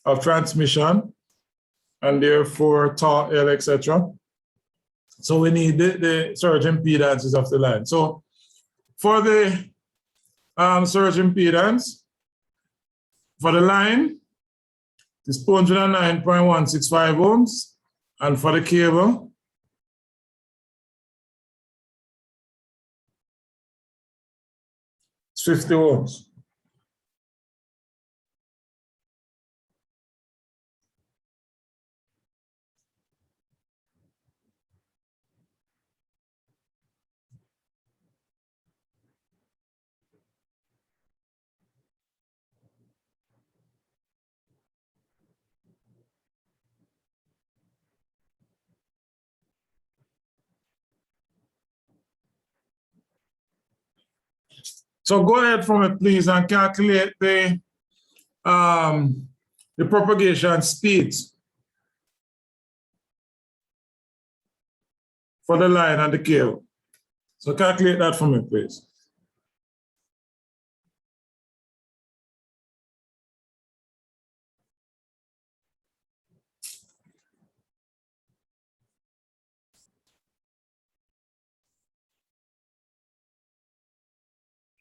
of transmission and therefore tau L, etc. So we need the surge impedances of the line. So for the surge impedance, for the line, it's 409.165 ohms, and for the cable, it's 50 ohms. So go ahead from it, please, and calculate the propagation speeds for the line and the cable. So calculate that for me, please.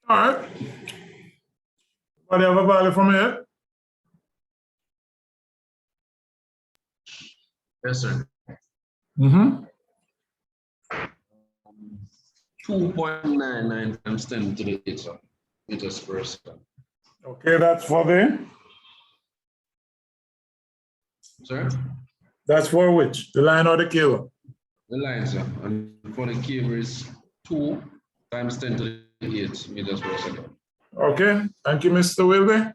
All right. Anybody have a value from here? Yes, sir. Mm-hmm. 2.99 times 10 to the 8 meters per second. Okay, that's for Sir? that's for which? The line or the cable? The line, sir. And for the cable is 2 times 10 to the 8 meters per second. Okay, thank you, Mr. Wilby.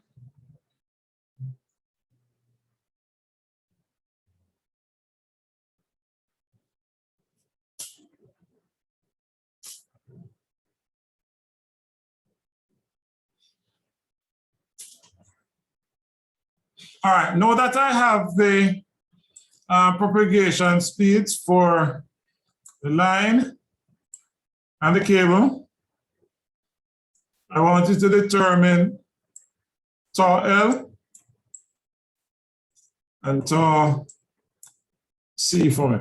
All right, now that I have the propagation speeds for the line and the cable, I want you to determine tau L and tau C for me.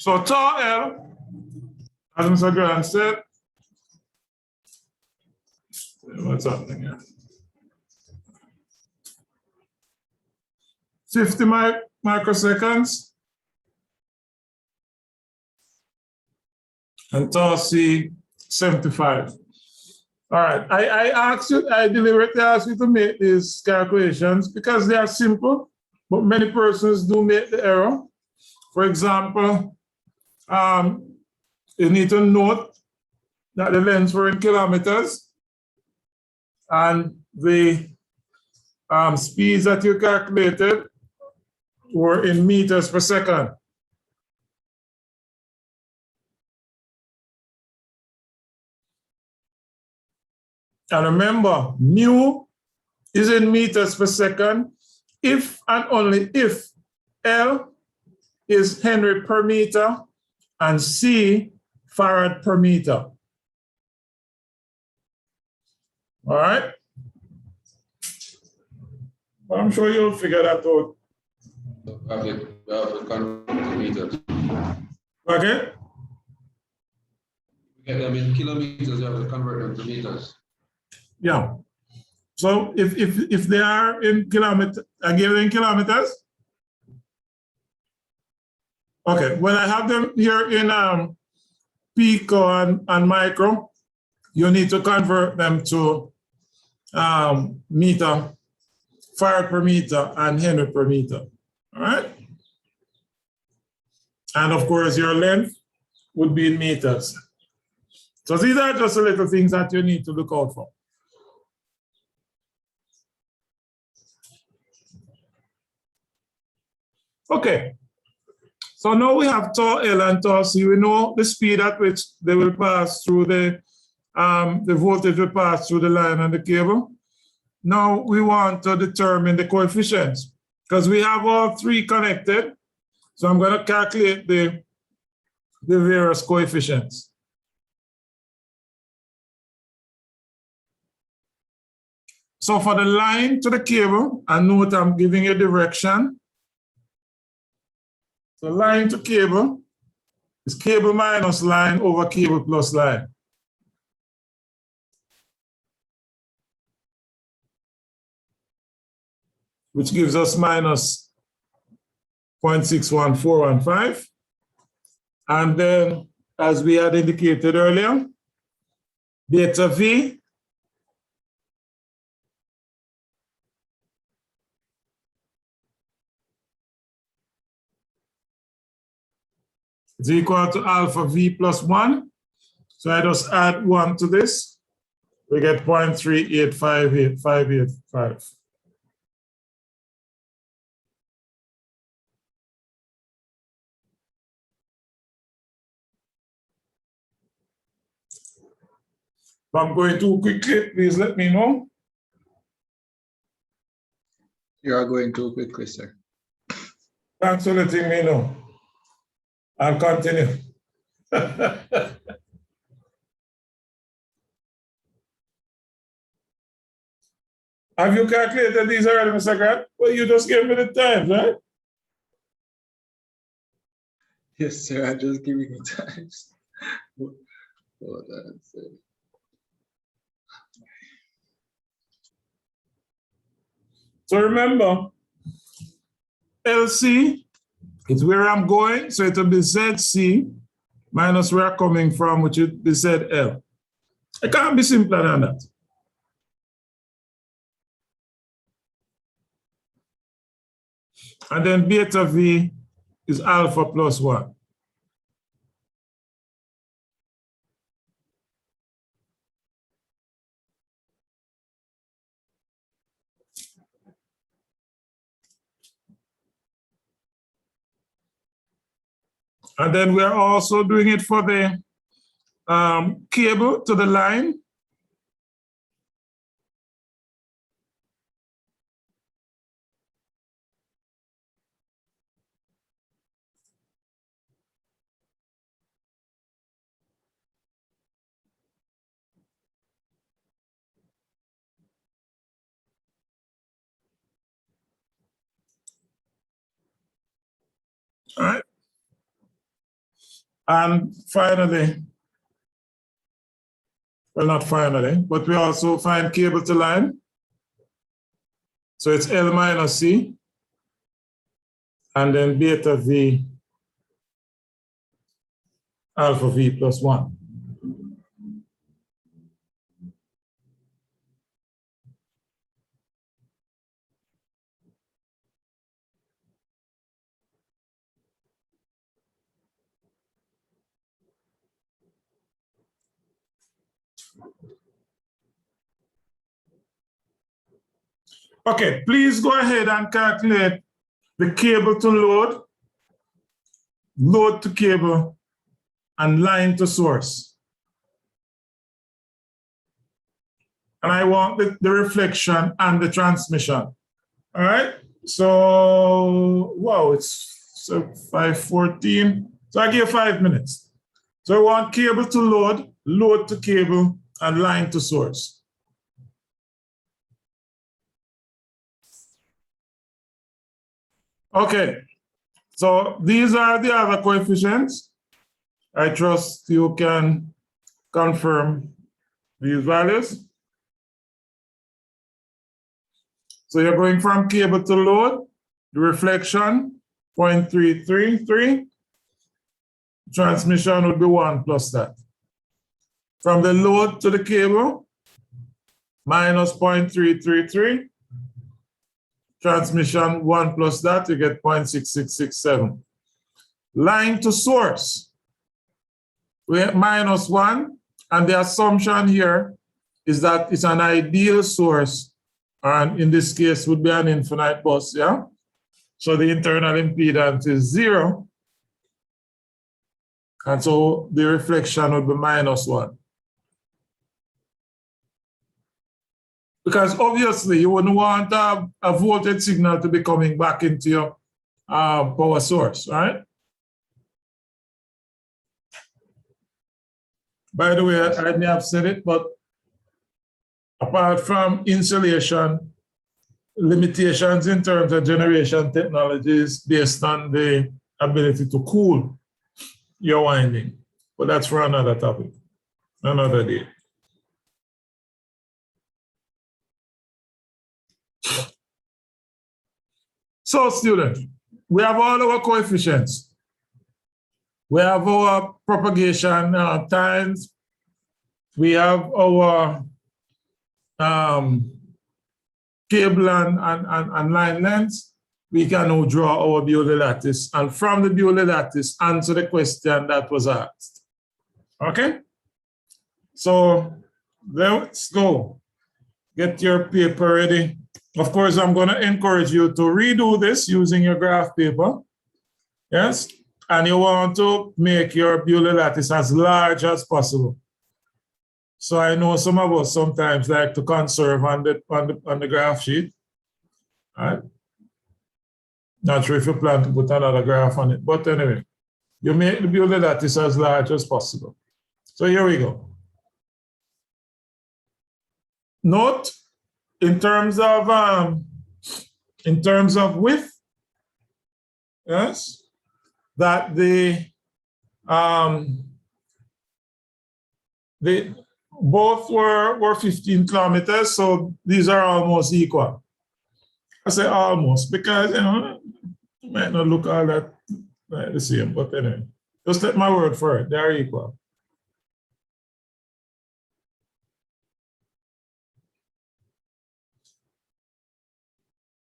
So tau L, as Mr. Grant said, what's happening here? 50 microseconds. And tau C, 75. All right, I asked you, I deliberately asked you to make these calculations because they are simple, but many persons do make the error. For example, you need to note that the lengths were in kilometers and the speeds that you calculated were in meters per second. And remember, mu is in meters per second if and only if L is Henry per meter and C farad per meter. All right? Well, I'm sure you'll figure that out. We have to convert to meters. Okay? We get them in kilometers, we have to convert them to meters. Yeah. So if they are in kilometers, I give them in kilometers. Okay, when I have them here in pico and micro, you need to convert them to meter, farad per meter, and Henry per meter. All right? And of course, your length would be in meters. So these are just the little things that you need to look out for. Okay. So now we have tau L and tau C. We know the speed at which they will pass through the voltage will pass through the line and the cable. Now we want to determine the coefficients because we have all three connected. So I'm going to calculate the various coefficients. So for the line to the cable, and note I'm giving you direction. So line to cable is cable minus line over cable plus line. Which gives us minus 0.61415. And then, as we had indicated earlier, beta V is equal to alpha V plus 1. So I just add 1 to this. We get 0.3858585. If I'm going too quickly, please let me know. You are going too quickly, sir. Thanks for letting me know. I'll continue. Have you calculated these already, Mr. Grant? Well, you just gave me the times, right? Yes, sir. I'm just giving you times. So remember, LC is where I'm going, so it will be ZC minus where I'm coming from, which would be ZL. It can't be simpler than that. And then beta V is alpha plus 1. And then we're also doing it for the cable to the line. All right. And finally, well, not finally, but we also find cable to line. So it's L minus C, and then beta V, alpha V plus 1. Okay, please go ahead and calculate the cable to load, load to cable, and line to source. And I want the reflection and the transmission. All right, so, wow, it's 5:14. So I give 5 minutes. So I want cable to load, load to cable, and line to source. Okay, so these are the other coefficients. I trust you can confirm these values. So you're going from cable to load, the reflection, 0.333. Transmission would be 1 plus that. From the load to the cable, minus 0.333. Transmission 1 plus that, you get 0.6667. Line to source, we have minus 1, and the assumption here is that it's an ideal source, and in this case would be an infinite bus, yeah? So the internal impedance is 0, and so the reflection would be minus 1. Because obviously you wouldn't want a voltage signal to be coming back into your power source, right? By the way, I may have said it, but apart from insulation, limitations in terms of generation technologies based on the ability to cool your winding. But that's for another topic, another day. So, students, we have all our coefficients. We have our propagation times. We have our cable and line lengths. We can now draw our Bewley lattice, and from the Bewley lattice, answer the question that was asked. Okay? So let's go. Get your paper ready. Of course, I'm going to encourage you to redo this using your graph paper. Yes? And you want to make your Bewley lattice as large as possible. So I know some of us sometimes like to conserve on the graph sheet. All right? Not sure if you plan to put another graph on it, but anyway, you make the Bewley lattice as large as possible. So here we go. Note, in terms of width, yes, that both were 15 kilometers, so these are almost equal. I say almost because you know it might not look all that like the same, but anyway, just take my word for it, they are equal.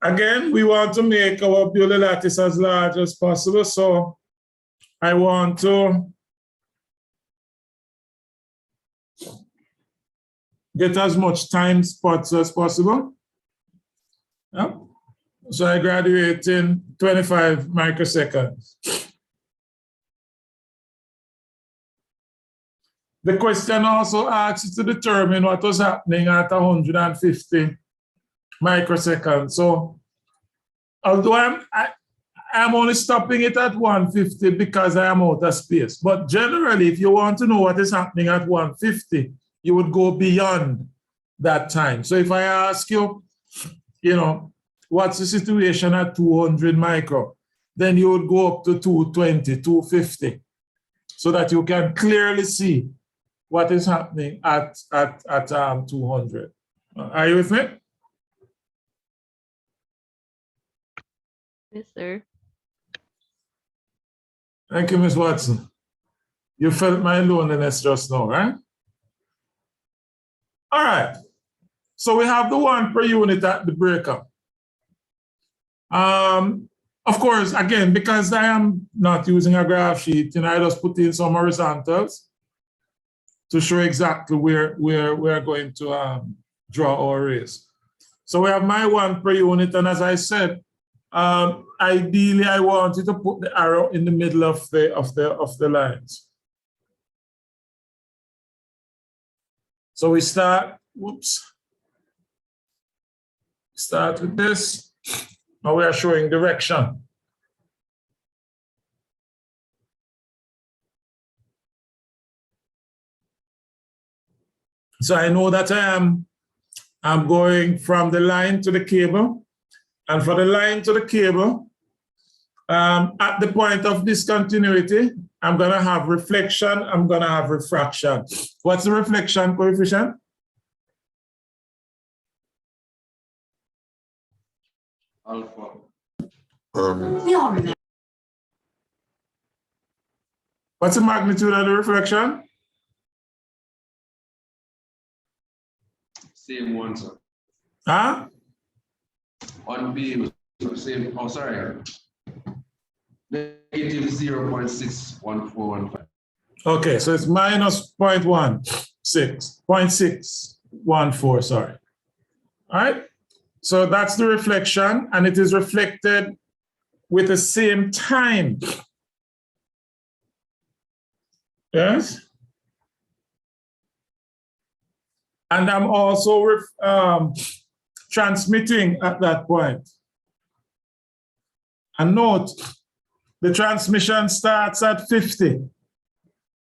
Again, we want to make our Bewley lattice as large as possible, so I want to get as much time spots as possible. Yeah. So I graduate in 25 microseconds. The question also asks to determine what was happening at 150 microseconds. So although I'm only stopping it at 150 because I am out of space. But generally, if you want to know what is happening at 150, you would go beyond that time. So if I ask you, you know, what's the situation at 200 micro, then you would go up to 220, 250. so that you can clearly see what is happening at 200. Are you with me? Yes, sir. Thank you, Ms. Watson. You felt my loneliness just now, right? All right. So we have the 1 per unit at the breaker. Of course, again, because I am not using a graph sheet, I just put in some horizontals to show exactly where we're going to draw our rays. So we have my 1 per unit, and as I said, ideally I wanted to put the arrow in the middle of the lines. So we start with this. Now we are showing direction. So I know that I'm going from the line to the cable, and for the line to the cable, at the point of discontinuity, I'm gonna have reflection, I'm gonna have refraction. What's the reflection coefficient? Alpha. What's the magnitude of the reflection? Same one, sir. Huh? On beam, same, oh, sorry. Negative 0.61415. Okay, so it's minus 0.614, sorry. All right, so that's the reflection, and it is reflected with the same time. Yes? And I'm also transmitting at that point. And note, the transmission starts at 50.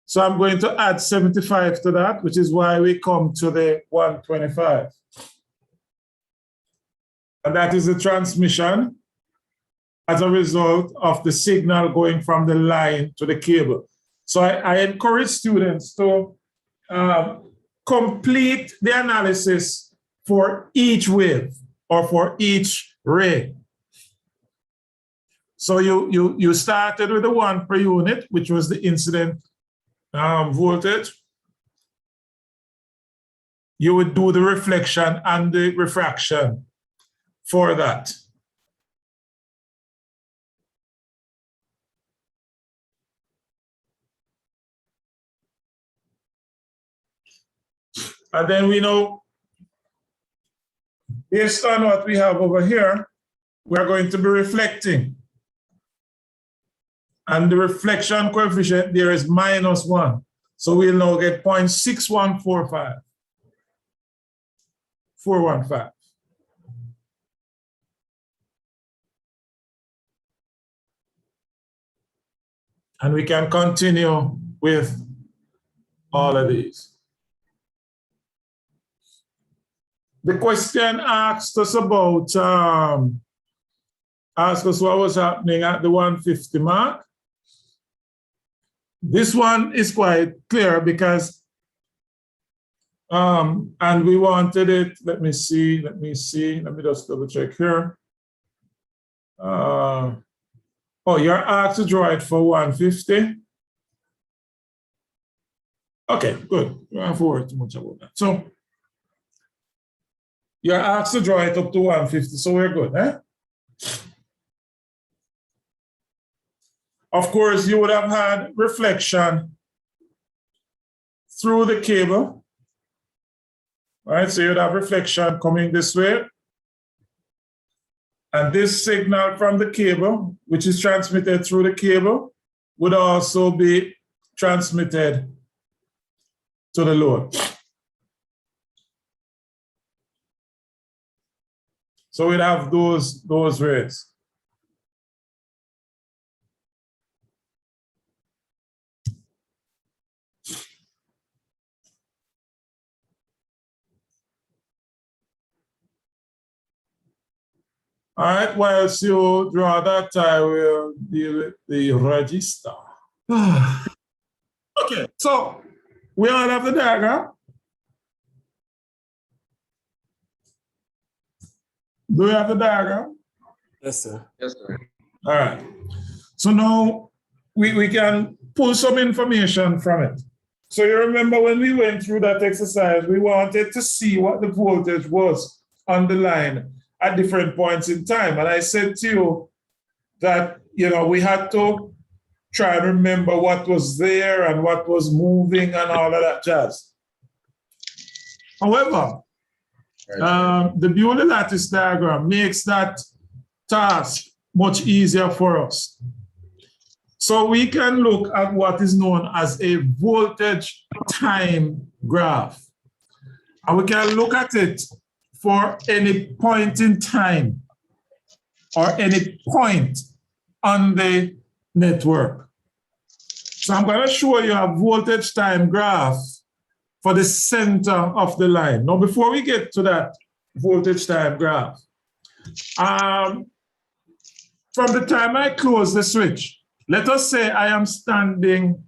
So I'm going to add 75 to that, which is why we come to the 125. And that is the transmission as a result of the signal going from the line to the cable. So I encourage students to complete the analysis for each wave or for each ray. So you started with the 1 per unit, which was the incident voltage. You would do the reflection and the refraction for that. And then we know, based on what we have over here, we're going to be reflecting. And the reflection coefficient there is -1. So we'll now get 0.6145. 415. And we can continue with all of these. The question asked us about, asked us what was happening at the 150 mark. This one is quite clear because, and we wanted it, let me see, let me just double check here. Oh, you're asked to draw it for 150. Okay, good. We don't have to worry too much about that. So you're asked to draw it up to 150, so we're good, eh? Of course, you would have had reflection through the cable, right? So you'd have reflection coming this way. And this signal from the cable, which is transmitted through the cable, would also be transmitted to the load. So we'd have those rays. All right, whilst you draw that, I will deal with the register. So we all have the diagram. Do we have the diagram? Yes, sir. Yes, sir. All right. So now we can pull some information from it. So you remember when we went through that exercise, we wanted to see what the voltage was on the line at different points in time. And I said to you that, we had to try and remember what was there and what was moving and all of that jazz. However, the Bewley lattice diagram makes that task much easier for us. So we can look at what is known as a voltage time graph. And we can look at it for any point in time or any point on the network. So I'm going to show you a voltage time graph for the center of the line. Now, before we get to that voltage time graph, from the time I close the switch, let us say I am standing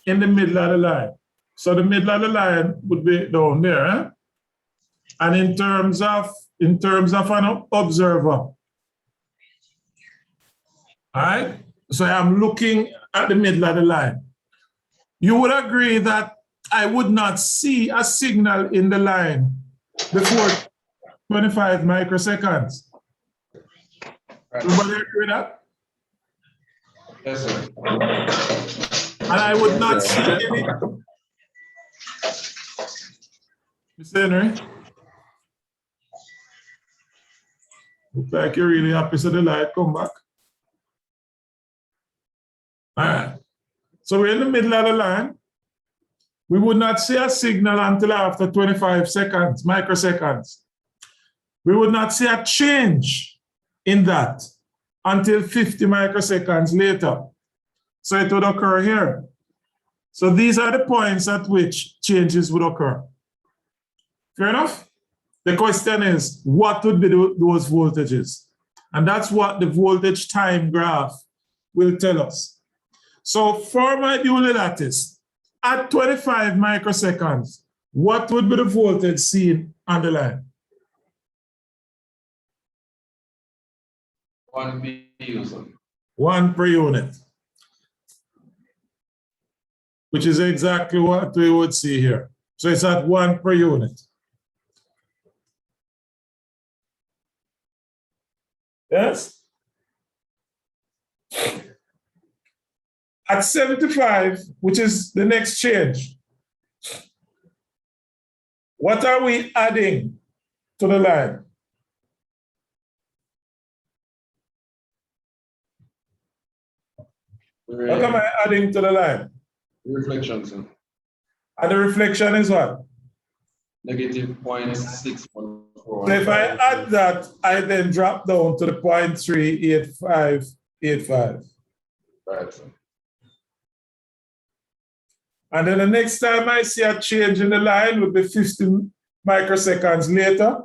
in the middle of the line. So the middle of the line would be down there. Eh? And in terms of an observer, all right? So I'm looking at the middle of the line. You would agree that I would not see a signal in the line before 25 microseconds. Everybody agree with that? Yes, sir. And I would not see any. Mr. Henry? Looks like you're really happy so the light come back. All right. So we're in the middle of the line. We would not see a signal until after 25 seconds, microseconds. We would not see a change in that until 50 microseconds later. So it would occur here. So these are the points at which changes would occur. Fair enough? The question is, what would be those voltages? And that's what the voltage time graph will tell us. So for my Bewley lattice, at 25 microseconds, what would be the voltage seen on the line? 1 PU, sir. 1 per unit, which is exactly what we would see here. So it's at 1 per unit. Yes? At 75, which is the next change, what are we adding to the line? What am I adding to the line? Reflection, sir. And the reflection is what? Negative 0.614. So if I add that, I then drop down to the 0.38585. Right, sir. And then the next time I see a change in the line would be 50 microseconds later,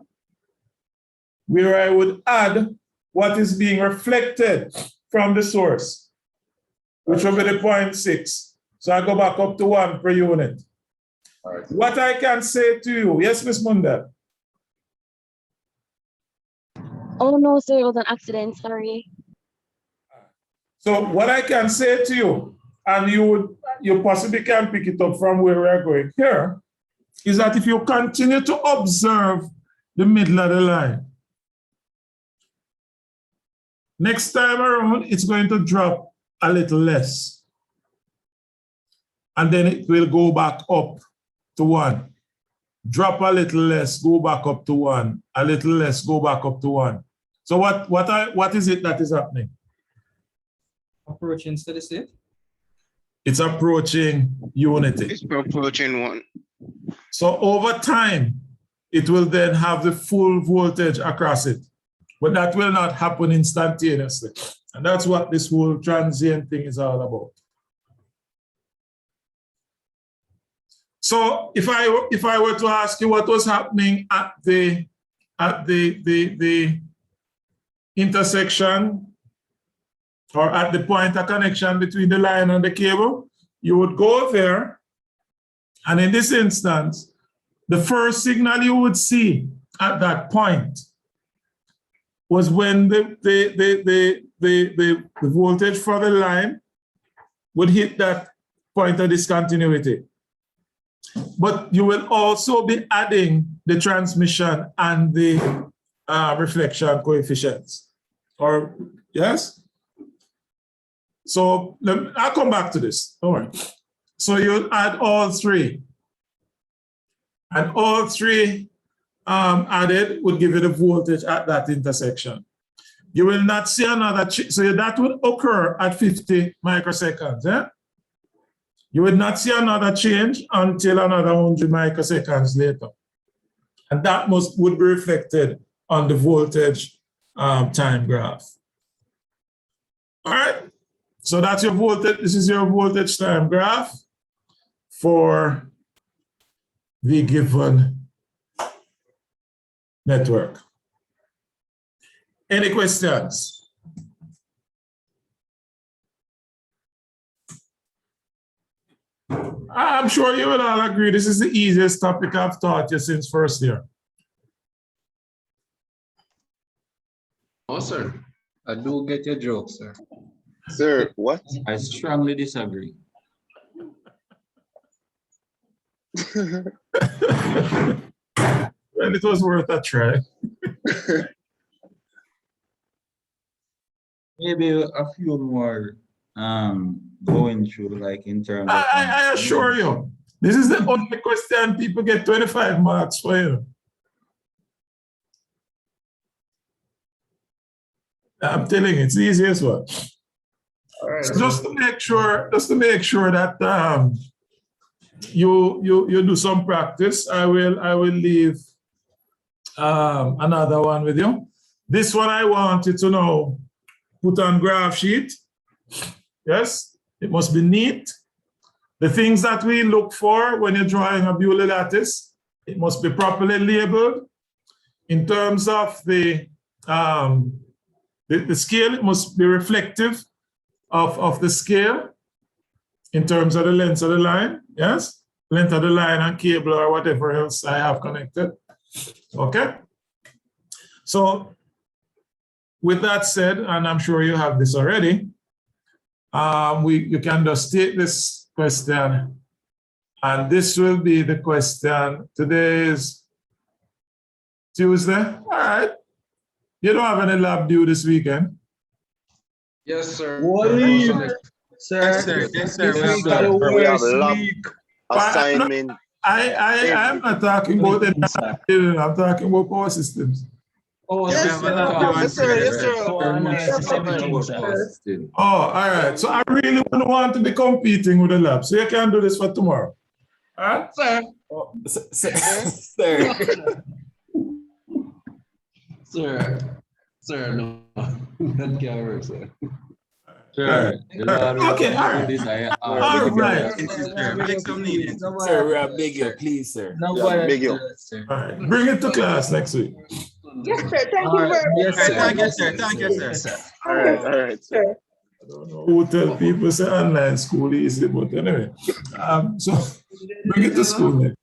where I would add what is being reflected from the source, which will be the 0.6. So I go back up to 1 per unit. All right. What I can say to you, yes, Ms. Munda? Oh no, sir, it was an accident, sorry. So what I can say to you, and you possibly can pick it up from where we are going here, is that if you continue to observe the middle of the line, next time around, it's going to drop a little less. And then it will go back up to 1. Drop a little less, go back up to 1. A little less, go back up to 1. So what is it that is happening? Approaching steady state. It's approaching unity. It's approaching 1. So over time, it will then have the full voltage across it. But that will not happen instantaneously. And that's what this whole transient thing is all about. So if I were to ask you what was happening at the intersection or at the point of connection between the line and the cable, you would go there And in this instance, the first signal you would see at that point was when the voltage for the line would hit that point of discontinuity. But you will also be adding the transmission and the reflection coefficients. Or, yes? So I'll come back to this, don't worry. So you add all three. And all three added would give you the voltage at that intersection. You will not see another, so that would occur at 50 microseconds. You would not see another change until another 100 microseconds later. And that would be reflected on the voltage time graph. All right, so that's your voltage, this is your voltage time graph for the given network. Any questions? I'm sure you will all agree this is the easiest topic I've taught you since first year. Oh, sir. I do get your joke, sir. Sir, what? I strongly disagree. Well, it was worth a try. Maybe a few more going through, like in terms of. I assure you, this is the only question people get 25 marks for you. I'm telling you, it's the easiest one. All right. So just to make sure that you do some practice, I will leave another one with you. This one I want you to know, put on graph sheet. Yes, it must be neat. The things that we look for when you're drawing a Bewley lattice, it must be properly labeled. In terms of the scale, it must be reflective of the scale in terms of the length of the line, yes? Length of the line and cable or whatever else I have connected, okay? So with that said, and I'm sure you have this already, you can just take this question, and this will be the question. Today is Tuesday, all right. You don't have any lab due this weekend? Yes, sir. Sir, Yes, sir. We have lab assignment. I'm not talking about the I'm talking about power systems. Oh, Yes, sir. Oh, all right. So I really wouldn't want to be competing with the lab. So you can do this for tomorrow. All right? Sir. Sir, no. That can't work, sir. Sure. Okay, all right. All right. Sir, we are beg you, please, sir. Big you. All right. Bring it to class next week. Yes, sir. Thank you very much. Thank you, sir. All right, sir. I don't know who tell people say online school easy, but anyway. So bring it to school next.